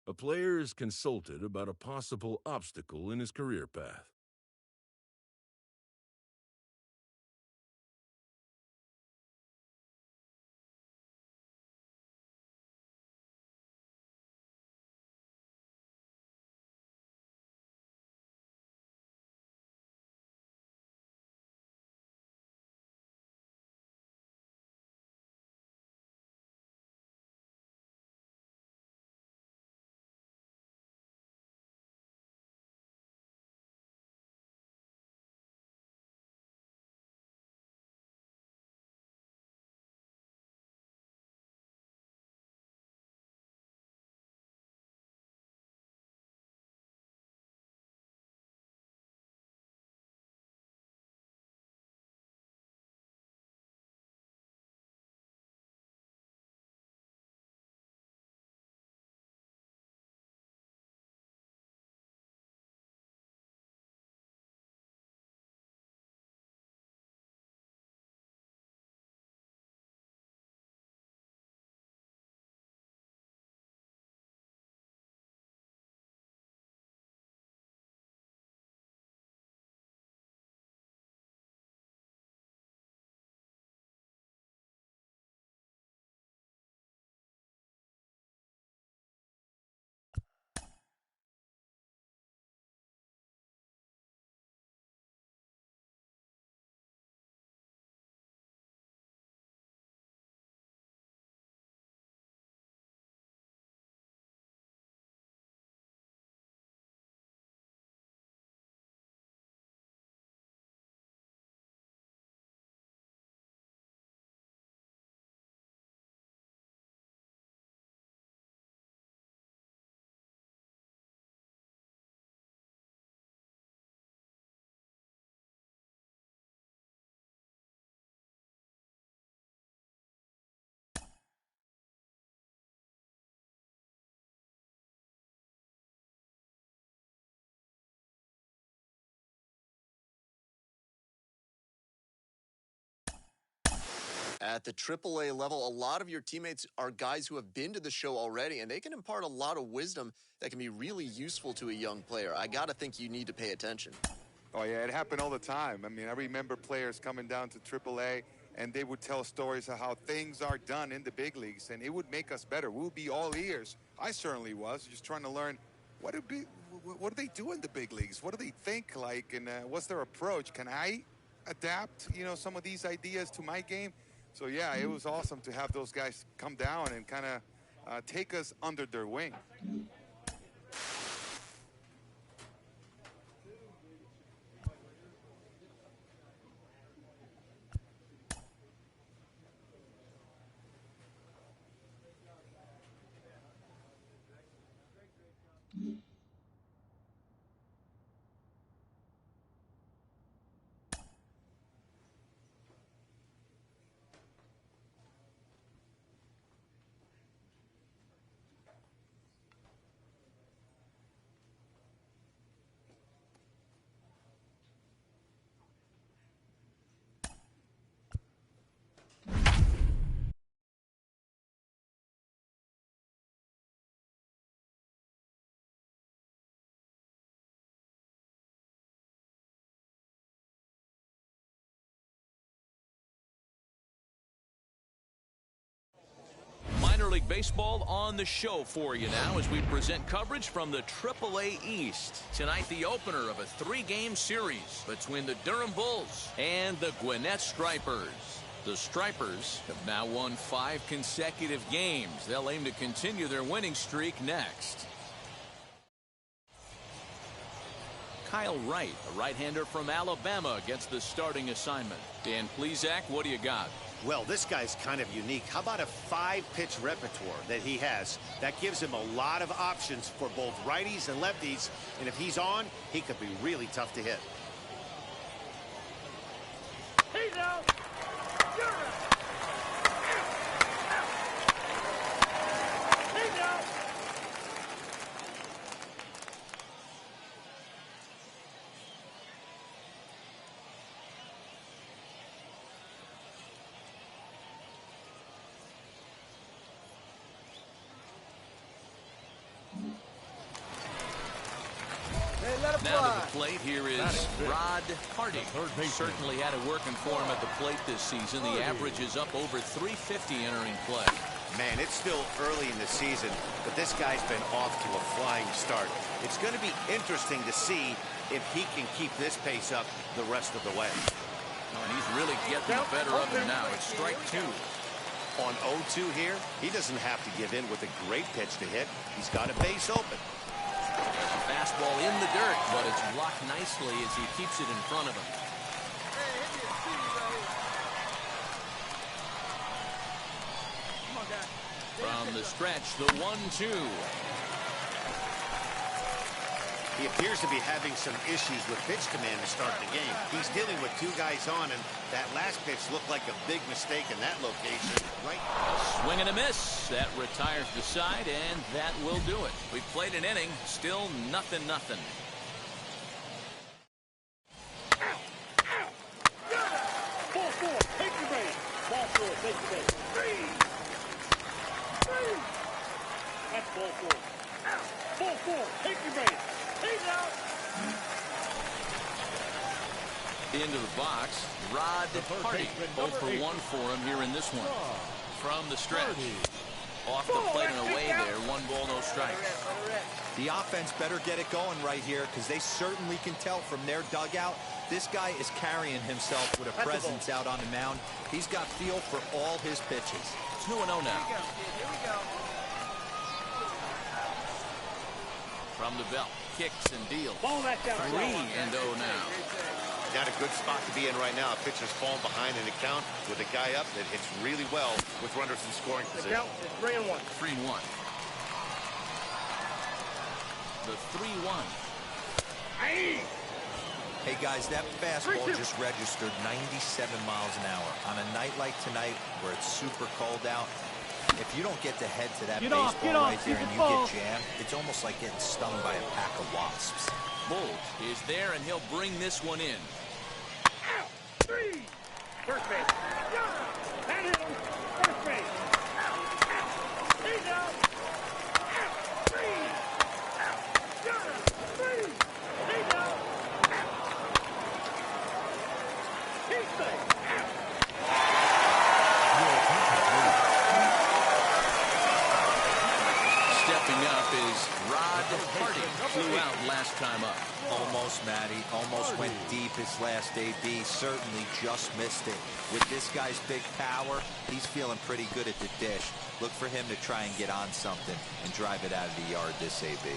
A player is consulted about a possible obstacle in his career path. at the AAA level, a lot of your teammates are guys who have been to the show already, and they can impart a lot of wisdom that can be really useful to a young player. I got to think you need to pay attention. Oh, yeah, it happened all the time. I mean, I remember players coming down to AAA, and they would tell stories of how things are done in the big leagues, and it would make us better. We would be all ears. I certainly was, just trying to learn what do they do in the big leagues? What do they think like, and what's their approach? Can I adapt, some of these ideas to my game? So, yeah, it was awesome to have those guys come down and kind of take us under their wing. Minor League Baseball on the show for you now as we present coverage from the AAA East. Tonight, the opener of a 3-game series between the Durham Bulls and the Gwinnett Stripers. The Stripers have now won 5 consecutive games. They'll aim to continue their winning streak next. Kyle Wright, a right-hander from Alabama, gets the starting assignment. Dan Plesac, what do you got? Well, this guy's kind of unique. How about a 5-pitch repertoire that he has? That gives him a lot of options for both righties and lefties. And if he's on, he could be really tough to hit. He's out. You're out. He's out. Now to the plate, here is Rod Hardy. Certainly had it working for him at the plate this season. The average is up over 350 entering play. Man, it's still early in the season, but this guy's been off to a flying start. It's going to be interesting to see if he can keep this pace up the rest of the way. Oh, and he's really getting the better of him now. It's strike 2. On 0-2 here, he doesn't have to give in with a great pitch to hit. He's got a base open. There's a fastball in the dirt, but it's blocked nicely as he keeps it in front of him. From the stretch, the 1-2. He appears to be having some issues with pitch command to start the game. He's dealing with 2 guys on, and that last pitch looked like a big mistake in that location. Right. A swing and a miss. That retires the side, and that will do it. We've played an inning. Still 0-0. 4-4. Take the base. Ball 4. Take the base. 3. That's ball 4. 4-4. Take the base. He's out. Into the box, Rod Hardy. 0 for 1 for him here in this one. From the stretch. Off the plate and away there. 1 ball, no strikes. The offense better get it going right here because they certainly can tell from their dugout. This guy is carrying himself with a presence out on the mound. He's got feel for all his pitches. 2-0 now. Here we go. From the belt, kicks and deals. 3-0 now. Got a good spot to be in right now. A pitcher's falling behind in the count with a guy up that hits really well with runners in scoring position. The count is 3-1. 3-1. The 3-1. Hey, guys, that fastball just registered 97 miles an hour. On a night like tonight where it's super cold out, if you don't get to head to that baseball right there and you get jammed, it's almost like getting stung by a pack of wasps. Bulls is there, and he'll bring this one in. First base. That hit him. Almost, Matty. Almost went deep his last AB. Certainly just missed it. With this guy's big power, he's feeling pretty good at the dish. Look for him to try and get on something and drive it out of the yard this AB.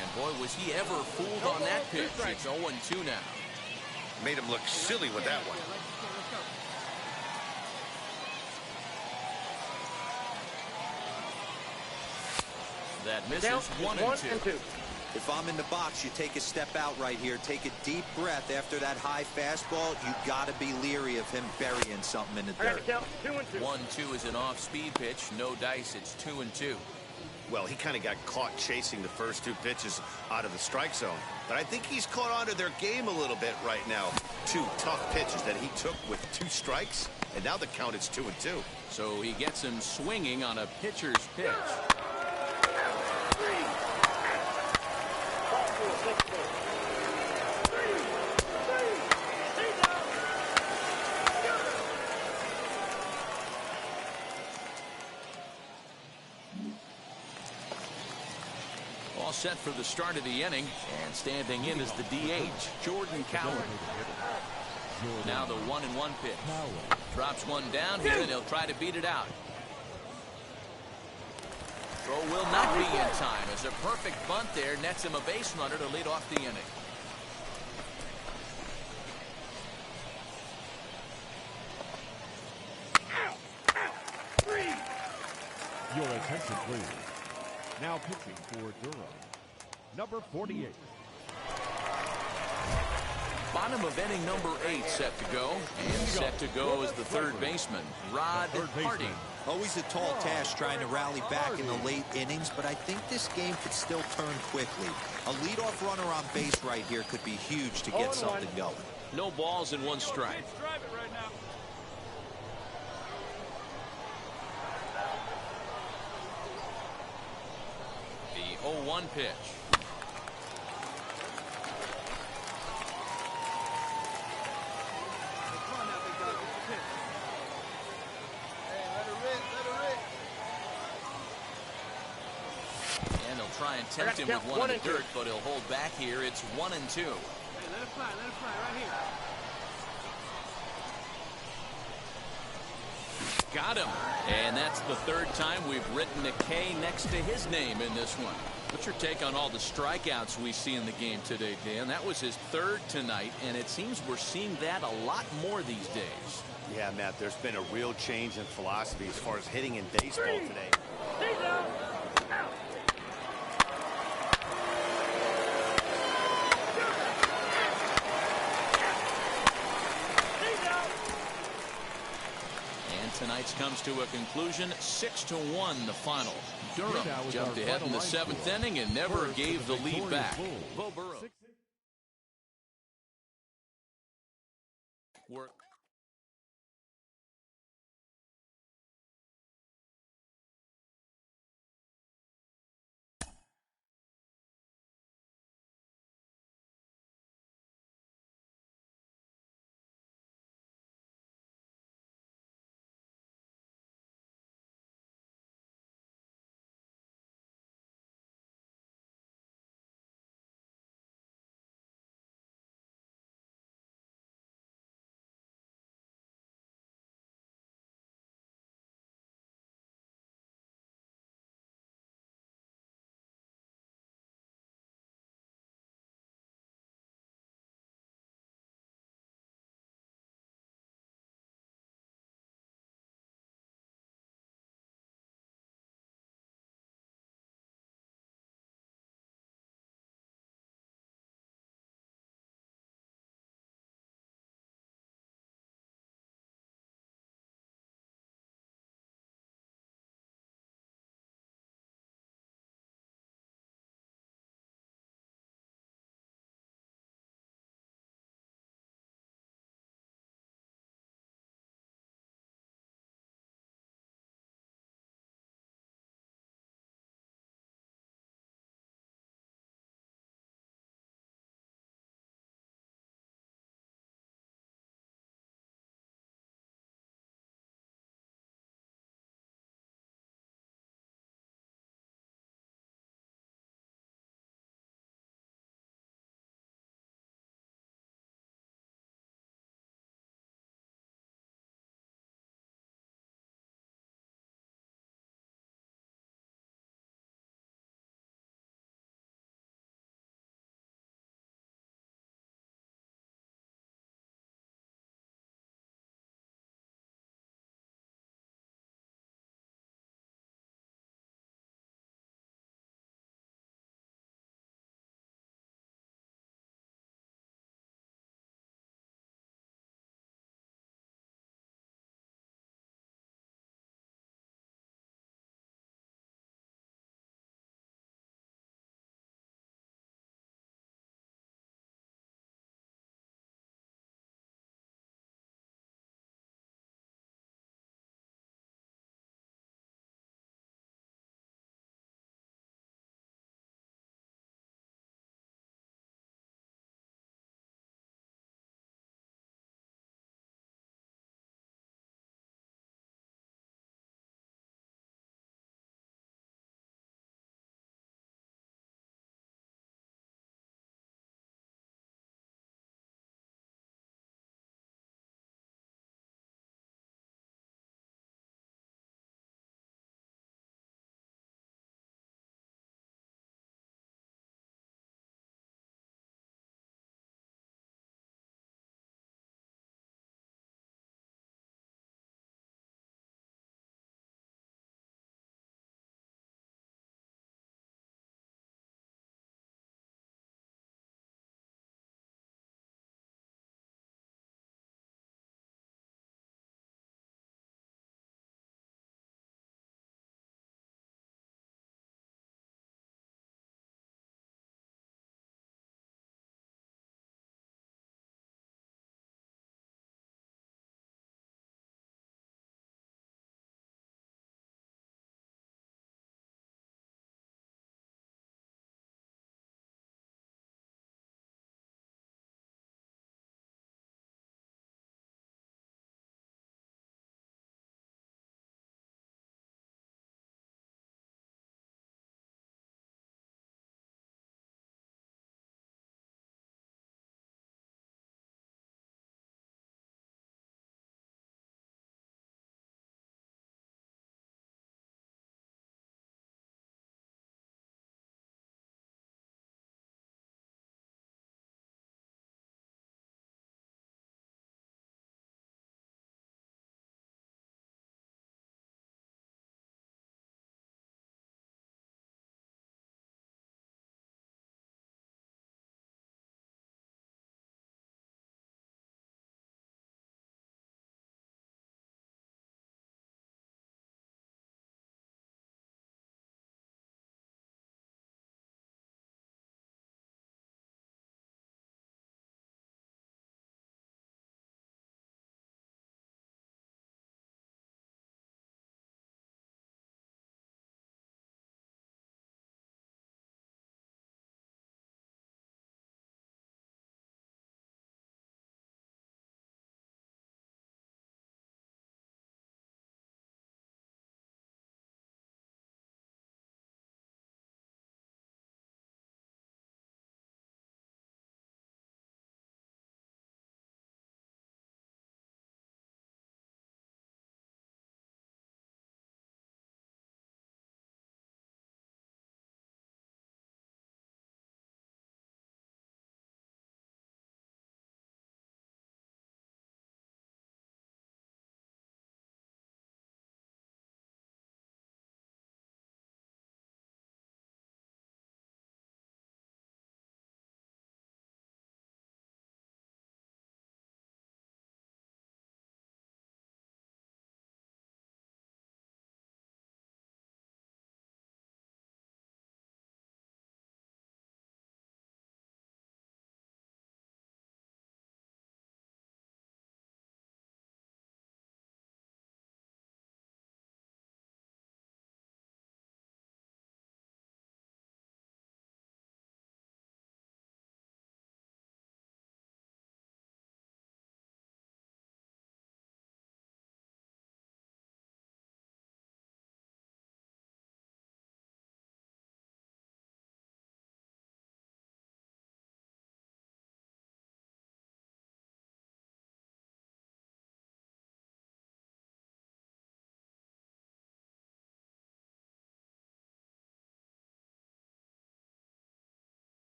And boy, was he ever fooled on that pitch. It's 0-2 now. Made him look silly with that one. That misses 1-2. If I'm in the box, you take a step out right here. Take a deep breath after that high fastball. You got to be leery of him burying something in the dirt. 1-2 is an off-speed pitch. No dice. It's 2-2. Well, he kind of got caught chasing the first two pitches out of the strike zone. But I think he's caught on to their game a little bit right now. Two tough pitches that he took with 2 strikes, and now the count is 2-2. So he gets him swinging on a pitcher's pitch. All set for the start of the inning, and standing in is the DH, Jordan Coward. Now the 1-1 pitch. Drops one down here, and he'll try to beat it out. Throw will not be in time as a perfect bunt there nets him a base runner to lead off the inning. Your attention, please. Now pitching for Durham, number 48. Bottom of inning number 8 set to go. And set to go is the third baseman, Rod Hardy. Always a tall task trying to rally back in the late innings, but I think this game could still turn quickly. A leadoff runner on base right here could be huge to get something going. No balls and 1 strike. The 0-1 pitch. And they'll try and tempt him with one in the dirt, but he'll hold back here. It's 1-2. Hey, let it fly right here. Got him. And that's the 3rd time we've written a K next to his name in this one. What's your take on all the strikeouts we see in the game today, Dan? That was his 3rd tonight, and it seems we're seeing that a lot more these days. Yeah, Matt, there's been a real change in philosophy as far as hitting in baseball today. Tonight's comes to a conclusion, 6-1 the final. Durham jumped ahead in the 7th inning and never gave the lead back. Bo Burrow. Work.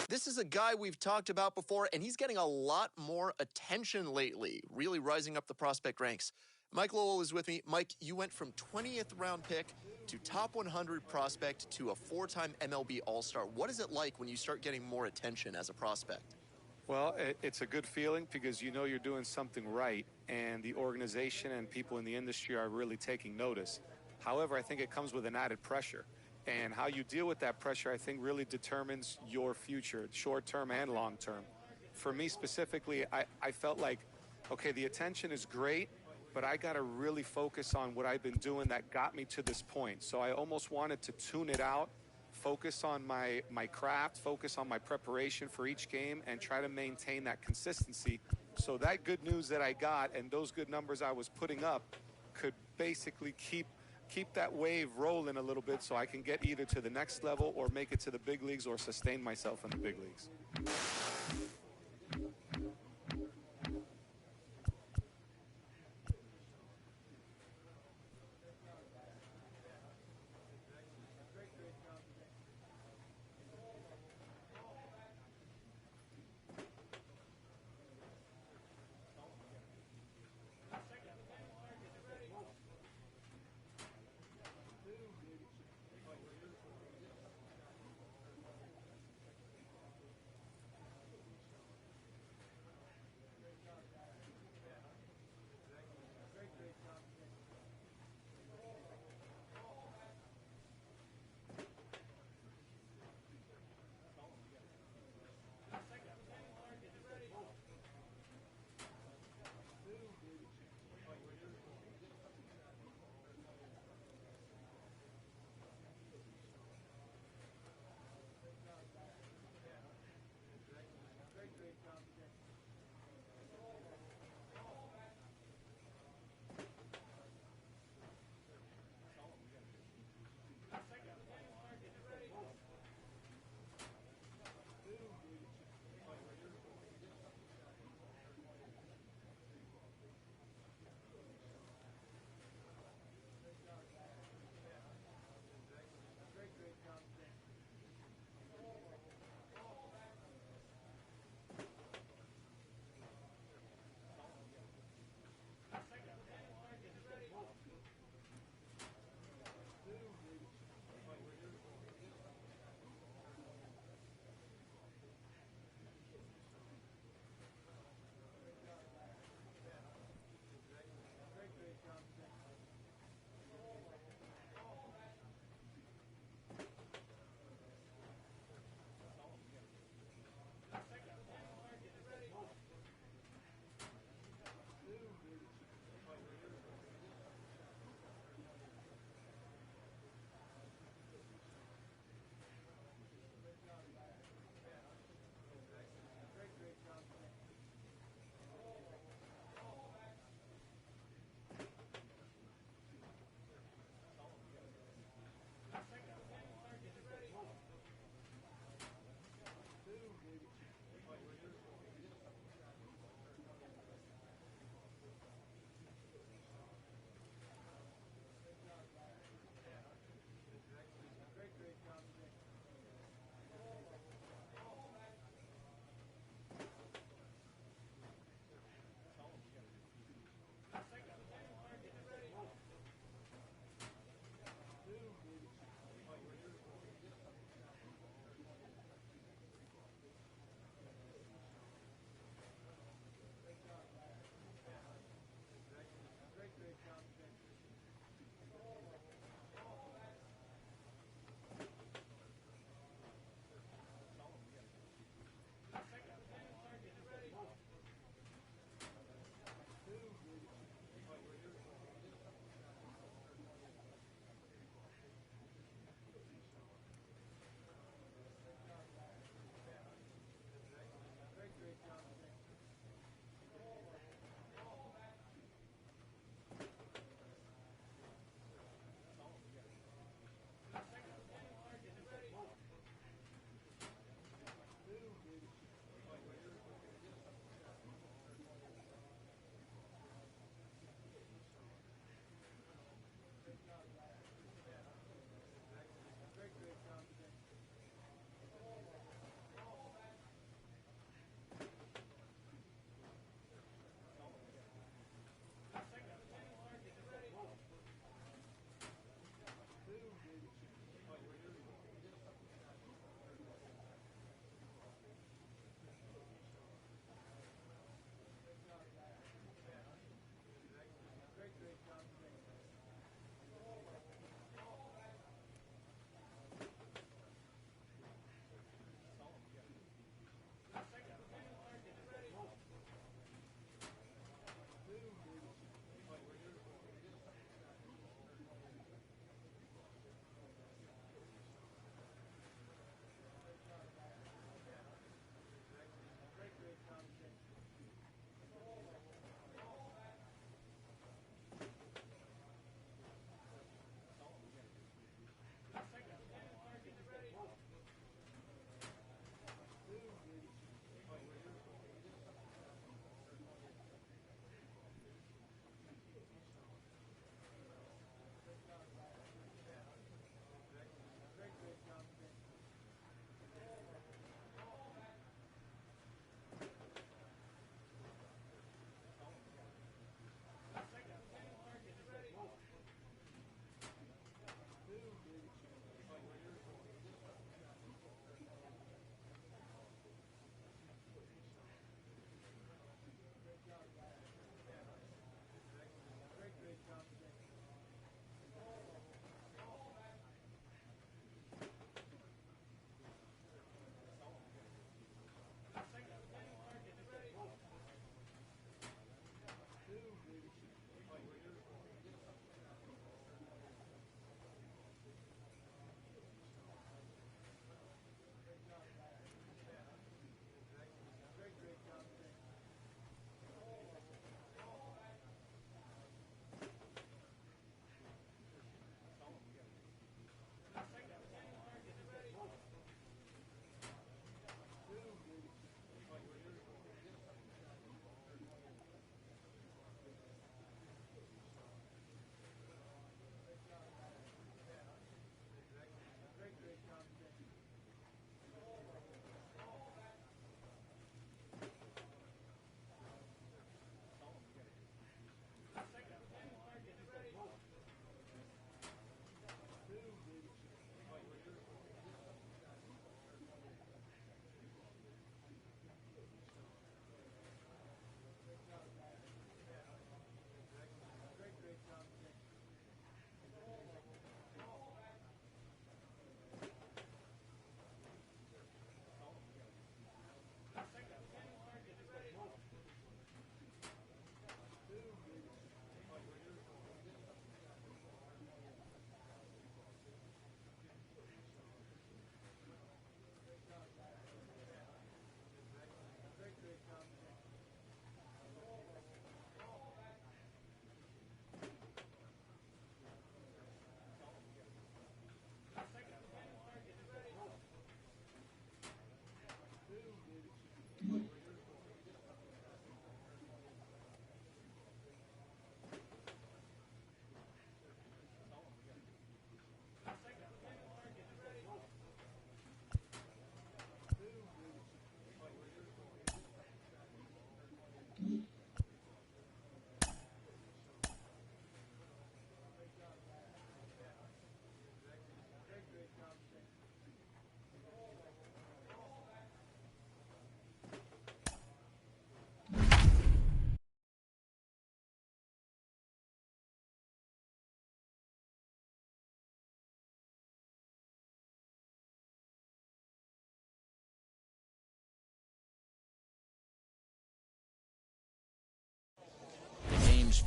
This is a guy we've talked about before, and he's getting a lot more attention lately, really rising up the prospect ranks. Mike Lowell is with me. Mike, you went from 20th round pick to top 100 prospect to a 4-time MLB All-Star. What is it like when you start getting more attention as a prospect? Well, it's a good feeling because you know you're doing something right, and the organization and people in the industry are really taking notice. However, I think it comes with an added pressure. And how you deal with that pressure, I think, really determines your future, short-term and long-term. For me specifically, I felt like, okay, the attention is great, but I got to really focus on what I've been doing that got me to this point. So I almost wanted to tune it out, focus on my craft, focus on my preparation for each game, and try to maintain that consistency. So that good news that I got and those good numbers I was putting up could basically keep that wave rolling a little bit so I can get either to the next level or make it to the big leagues or sustain myself in the big leagues.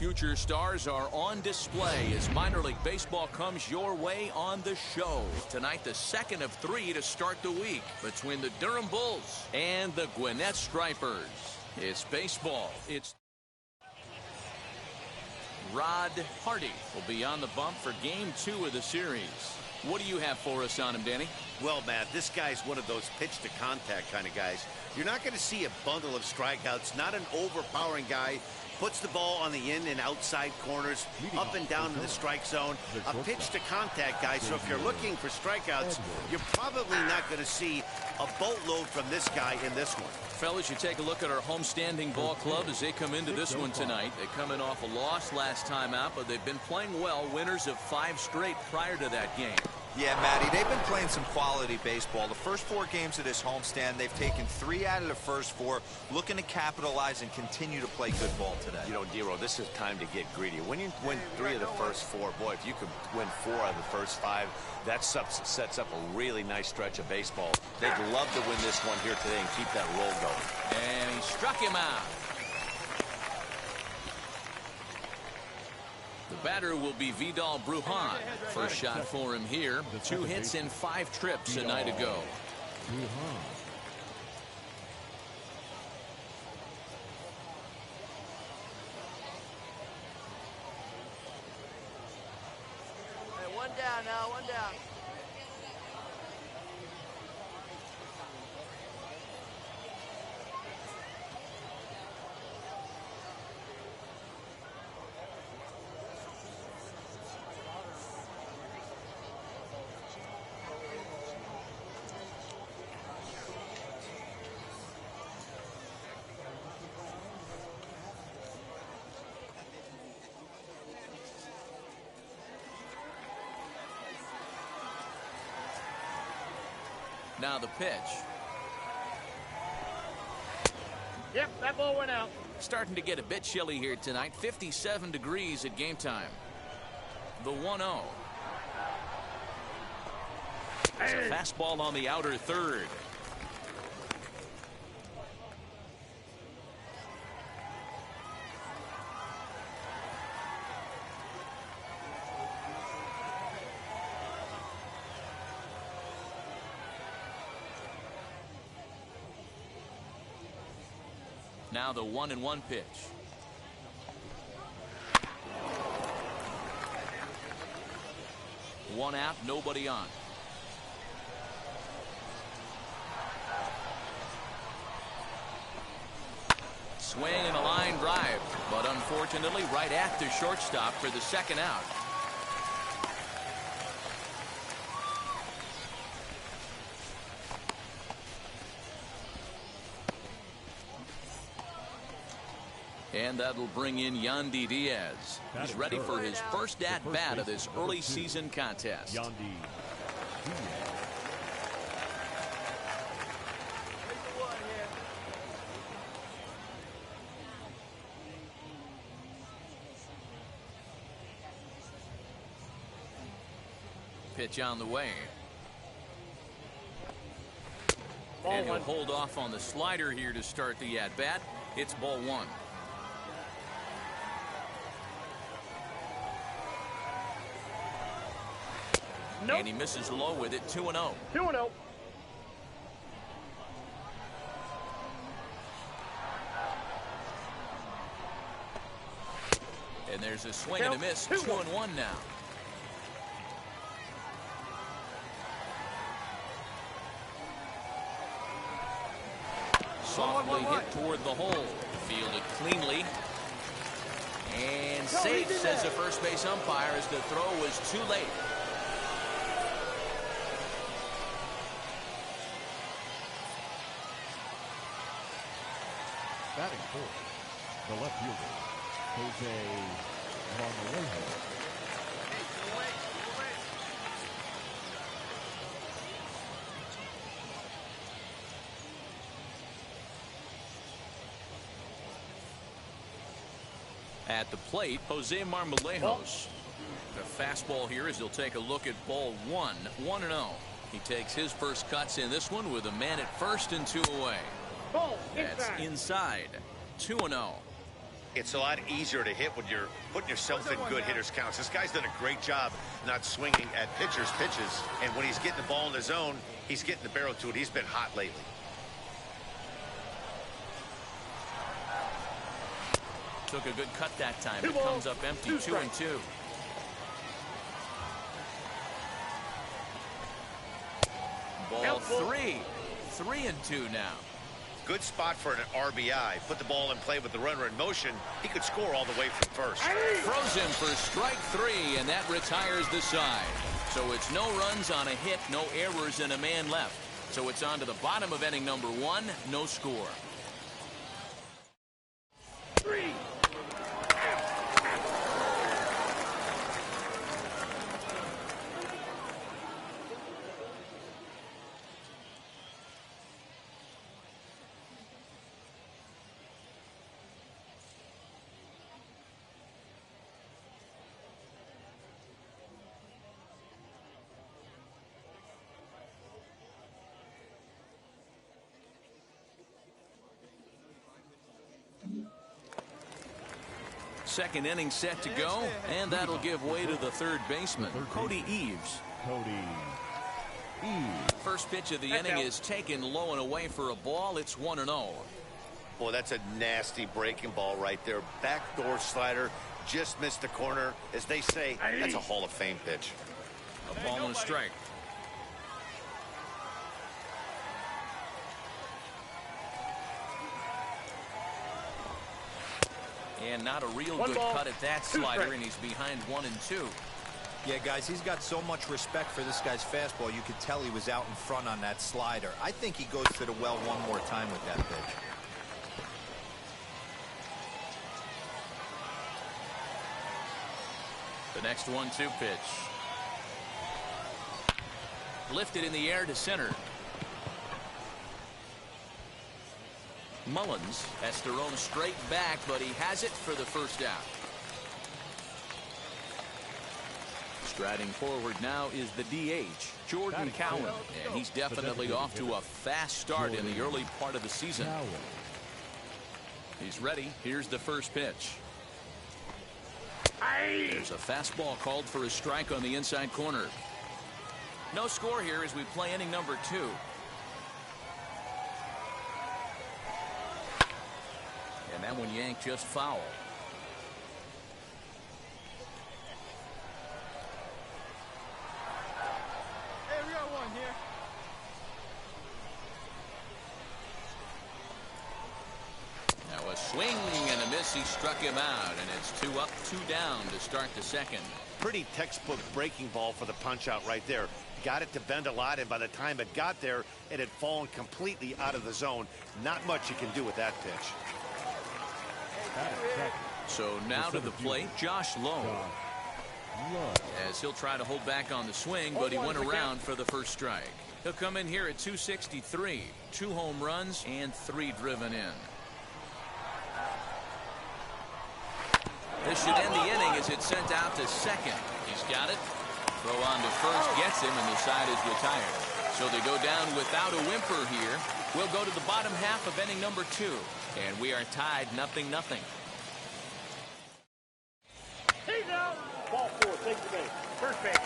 future stars are on display as minor league baseball comes your way on the show. Tonight, the second of 3 to start the week between the Durham Bulls and the Gwinnett Stripers. It's baseball. It's Rod Hardy will be on the bump for Game 2 of the series. What do you have for us on him, Danny? Well, Matt, this guy's one of those pitch-to-contact kind of guys. You're not going to see a bundle of strikeouts, not an overpowering guy. Puts the ball on the in and outside corners, up and down in the strike zone. A pitch-to-contact guy, so if you're looking for strikeouts, you're probably not going to see a boatload from this guy in this one. Fellas, you take a look at our homestanding ball club as they come into this one tonight. They come in off a loss last time out, but they've been playing well, winners of 5 straight prior to that game. Yeah, Matty, they've been playing some quality baseball. The first 4 games of this homestand, they've taken 3 out of the first 4, looking to capitalize and continue to play good ball today. You know, Dero, this is time to get greedy. When you win 3 of the first 4, boy, if you could win 4 out of the first 5, that sets up a really nice stretch of baseball. They'd love to win this one here today and keep that roll going. And he struck him out. The batter will be Vidal Brujan. First shot for him here. 2 hits in 5 trips a night ago. Hey, 1 down now, 1 down. Now the pitch. Yep, that ball went out. Starting to get a bit chilly here tonight. 57 degrees at game time. The 1-0. It's a fastball on the outer third. Now the 1-1 pitch. One out, nobody on. Swing and a line drive, but unfortunately right at the shortstop for the second out. And that'll bring in Yandy Diaz. He's ready for his first at-bat of this early season contest. Yandy Pitch on the way. And he'll hold off on the slider here to start the at-bat. It's ball 1. Nope. And he misses low with it. 2-0. 2-0. And there's a swing and a miss. 2-1 now. Softly hit toward the hole. Fielded cleanly. And safe, says the first base umpire, as the throw was too late. batting fourth, the left fielder, Jose Marmolejo. At the plate, Jose Marmolejos. The fastball here as he'll take a look at ball 1, 1-0. He takes his first cuts in this one with a man at first and 2 away. Ball That's inside. 2-0. It's a lot easier to hit when you're putting yourself in good hitters' counts. This guy's done a great job not swinging at pitchers' pitches. And when he's getting the ball in the zone, he's getting the barrel to it. He's been hot lately. Took a good cut that time. It comes up empty, 2-2. Ball 3. 3-2 now. Good spot for an RBI. Put the ball in play with the runner in motion. He could score all the way from first. Throws him for strike 3, and that retires the side. So it's no runs on a hit, no errors, and a man left. So it's on to the bottom of inning number 1, no score. 3. Second inning set to go, and that'll give way to the third baseman, Cody Eves. First pitch of the inning is taken low and away for a ball. It's 1-0. Boy, that's a nasty breaking ball right there. Backdoor slider, just missed the corner. As they say, that's a Hall of Fame pitch. A ball and a strike. And not a real good cut at that slider, and he's behind 1-2. Yeah, guys, he's got so much respect for this guy's fastball. You could tell he was out in front on that slider. I think he goes to the well one more time with that pitch. The next 1-2 pitch. Lifted in the air to center. Mullins has thrown straight back, but he has it for the first out. Striding forward now is the DH, Jordan Cowan, and he's definitely off to a fast start in the early part of the season. He's ready. Here's the first pitch. There's a fastball called for a strike on the inside corner. No score here as we play inning number 2. And that one yanked just foul. Hey, we got one here. Now a swing and a miss. He struck him out, and it's 2 up, 2 down to start the second. Pretty textbook breaking ball for the punch out right there. Got it to bend a lot, and by the time it got there, it had fallen completely out of the zone. Not much you can do with that pitch. So now to the plate, Josh Lowe. As he'll try to hold back on the swing, but he went around for the first strike. He'll come in here at 263, 2 home runs and 3 driven in. This should end the inning as it's sent out to second. He's got it. Throw on to first gets him, and the side is retired. So they go down without a whimper here. We'll go to the bottom half of inning number 2, and we are tied 0-0. He's out. Ball 4, take the base. First base.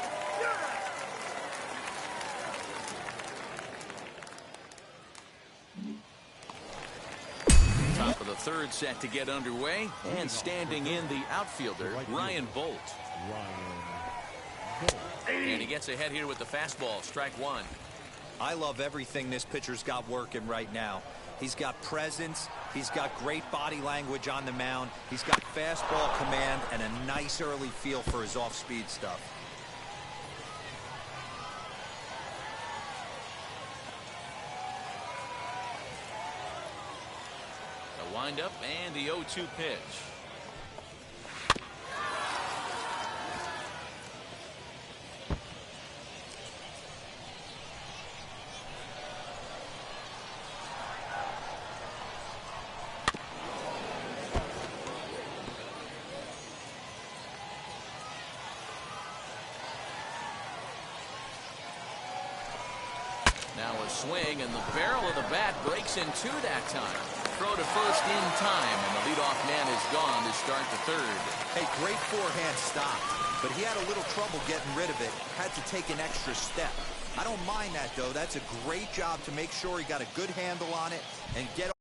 Top of the third set to get underway, and standing in the outfielder, Ryan Bolt. And he gets ahead here with the fastball, strike 1. I love everything this pitcher's got working right now. He's got presence. He's got great body language on the mound. He's got fastball command and a nice early feel for his off-speed stuff. The windup and the 0-2 pitch. Now a swing, and the barrel of the bat breaks in 2 that time. throw to first in time, and the leadoff man is gone to start the third. Hey, great forehand stop, but he had a little trouble getting rid of it. Had to take an extra step. I don't mind that, though. That's a great job to make sure he got a good handle on it and get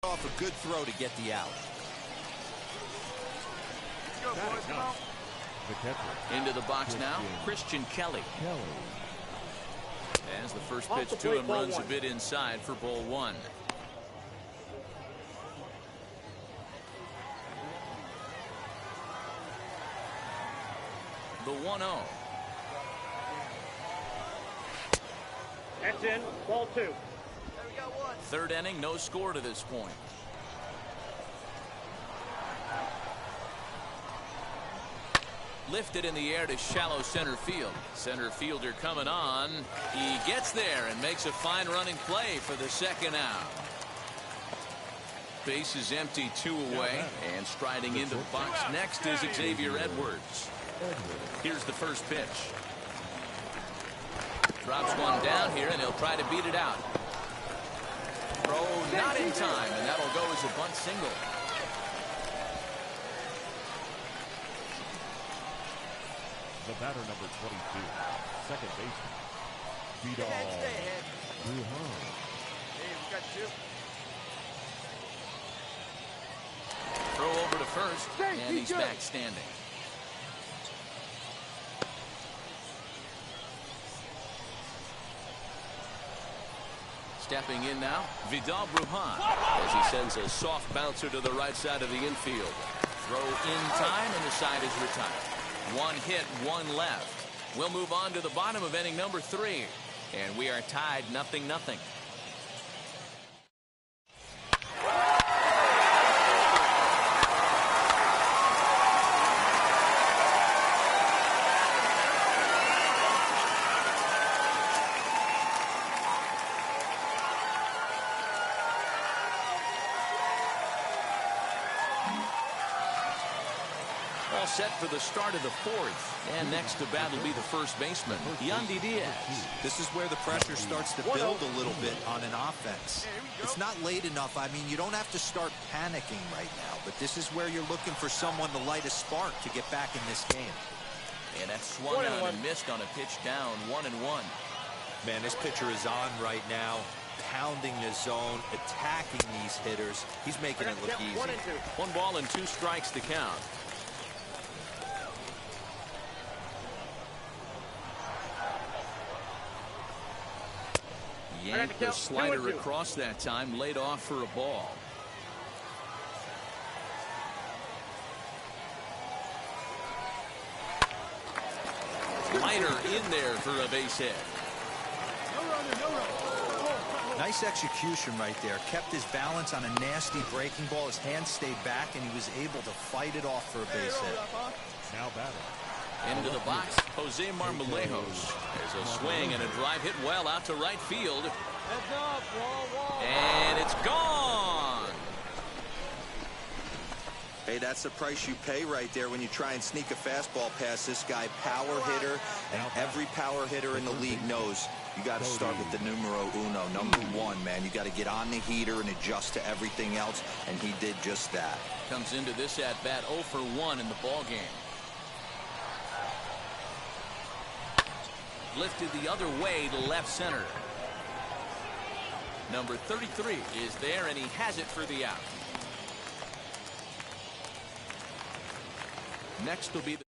Off a good throw to get the out. Go, boys, come on. The catcher. Into the box now, Christian Kelly. As the first pitch to him runs a bit inside for ball one. The 1-0. That's in. Ball two. There we go, one. Third inning, no score to this point. Lifted in the air to shallow center field. Center fielder coming on. He gets there and makes a fine running play for the second out. Base is empty, 2 away, and striding into the box next is Xavier Edwards. Here's the first pitch. Drops one down here, and he'll try to beat it out. Throw not in time, and that'll go as a bunt single. The batter, number 22, second baseman, Vidal Brujan. Hey, we got two. Throw over to first, and he's back standing. Stepping in now, Vidal Brujan, as he sends a soft bouncer to the right side of the infield. Throw in time, and the side is retired. One hit, one left. We'll move on to the bottom of inning number 3, and we are tied 0-0. Set for the start of the 4th, and next to bat will be the first baseman, Yandy Diaz. This is where the pressure starts to build a little bit on an offense. It's not late enough. I mean, you don't have to start panicking right now, but this is where you're looking for someone to light a spark to get back in this game. And that swung on and missed on a pitch down, 1-1. Man, this pitcher is on right now, pounding the zone, attacking these hitters. He's making it look easy. 1 ball and 2 strikes to count. Yanked the slider across that time, laid off for a ball. Slider in there for a base hit. Nice execution right there. Kept his balance on a nasty breaking ball. His hands stayed back, and he was able to fight it off for a base hit. Now batting. Into the box, Jose Marmolejos. There's a swing and a drive hit well out to right field. And it's gone. Hey, that's the price you pay right there when you try and sneak a fastball past this guy. Power hitter, and every power hitter in the league knows you got to start with the numero uno, number 1, man. You got to get on the heater and adjust to everything else, and he did just that. Comes into this at-bat 0 for 1 in the ball game. Lifted the other way to left center. Number 33 is there, and he has it for the out. Next will be the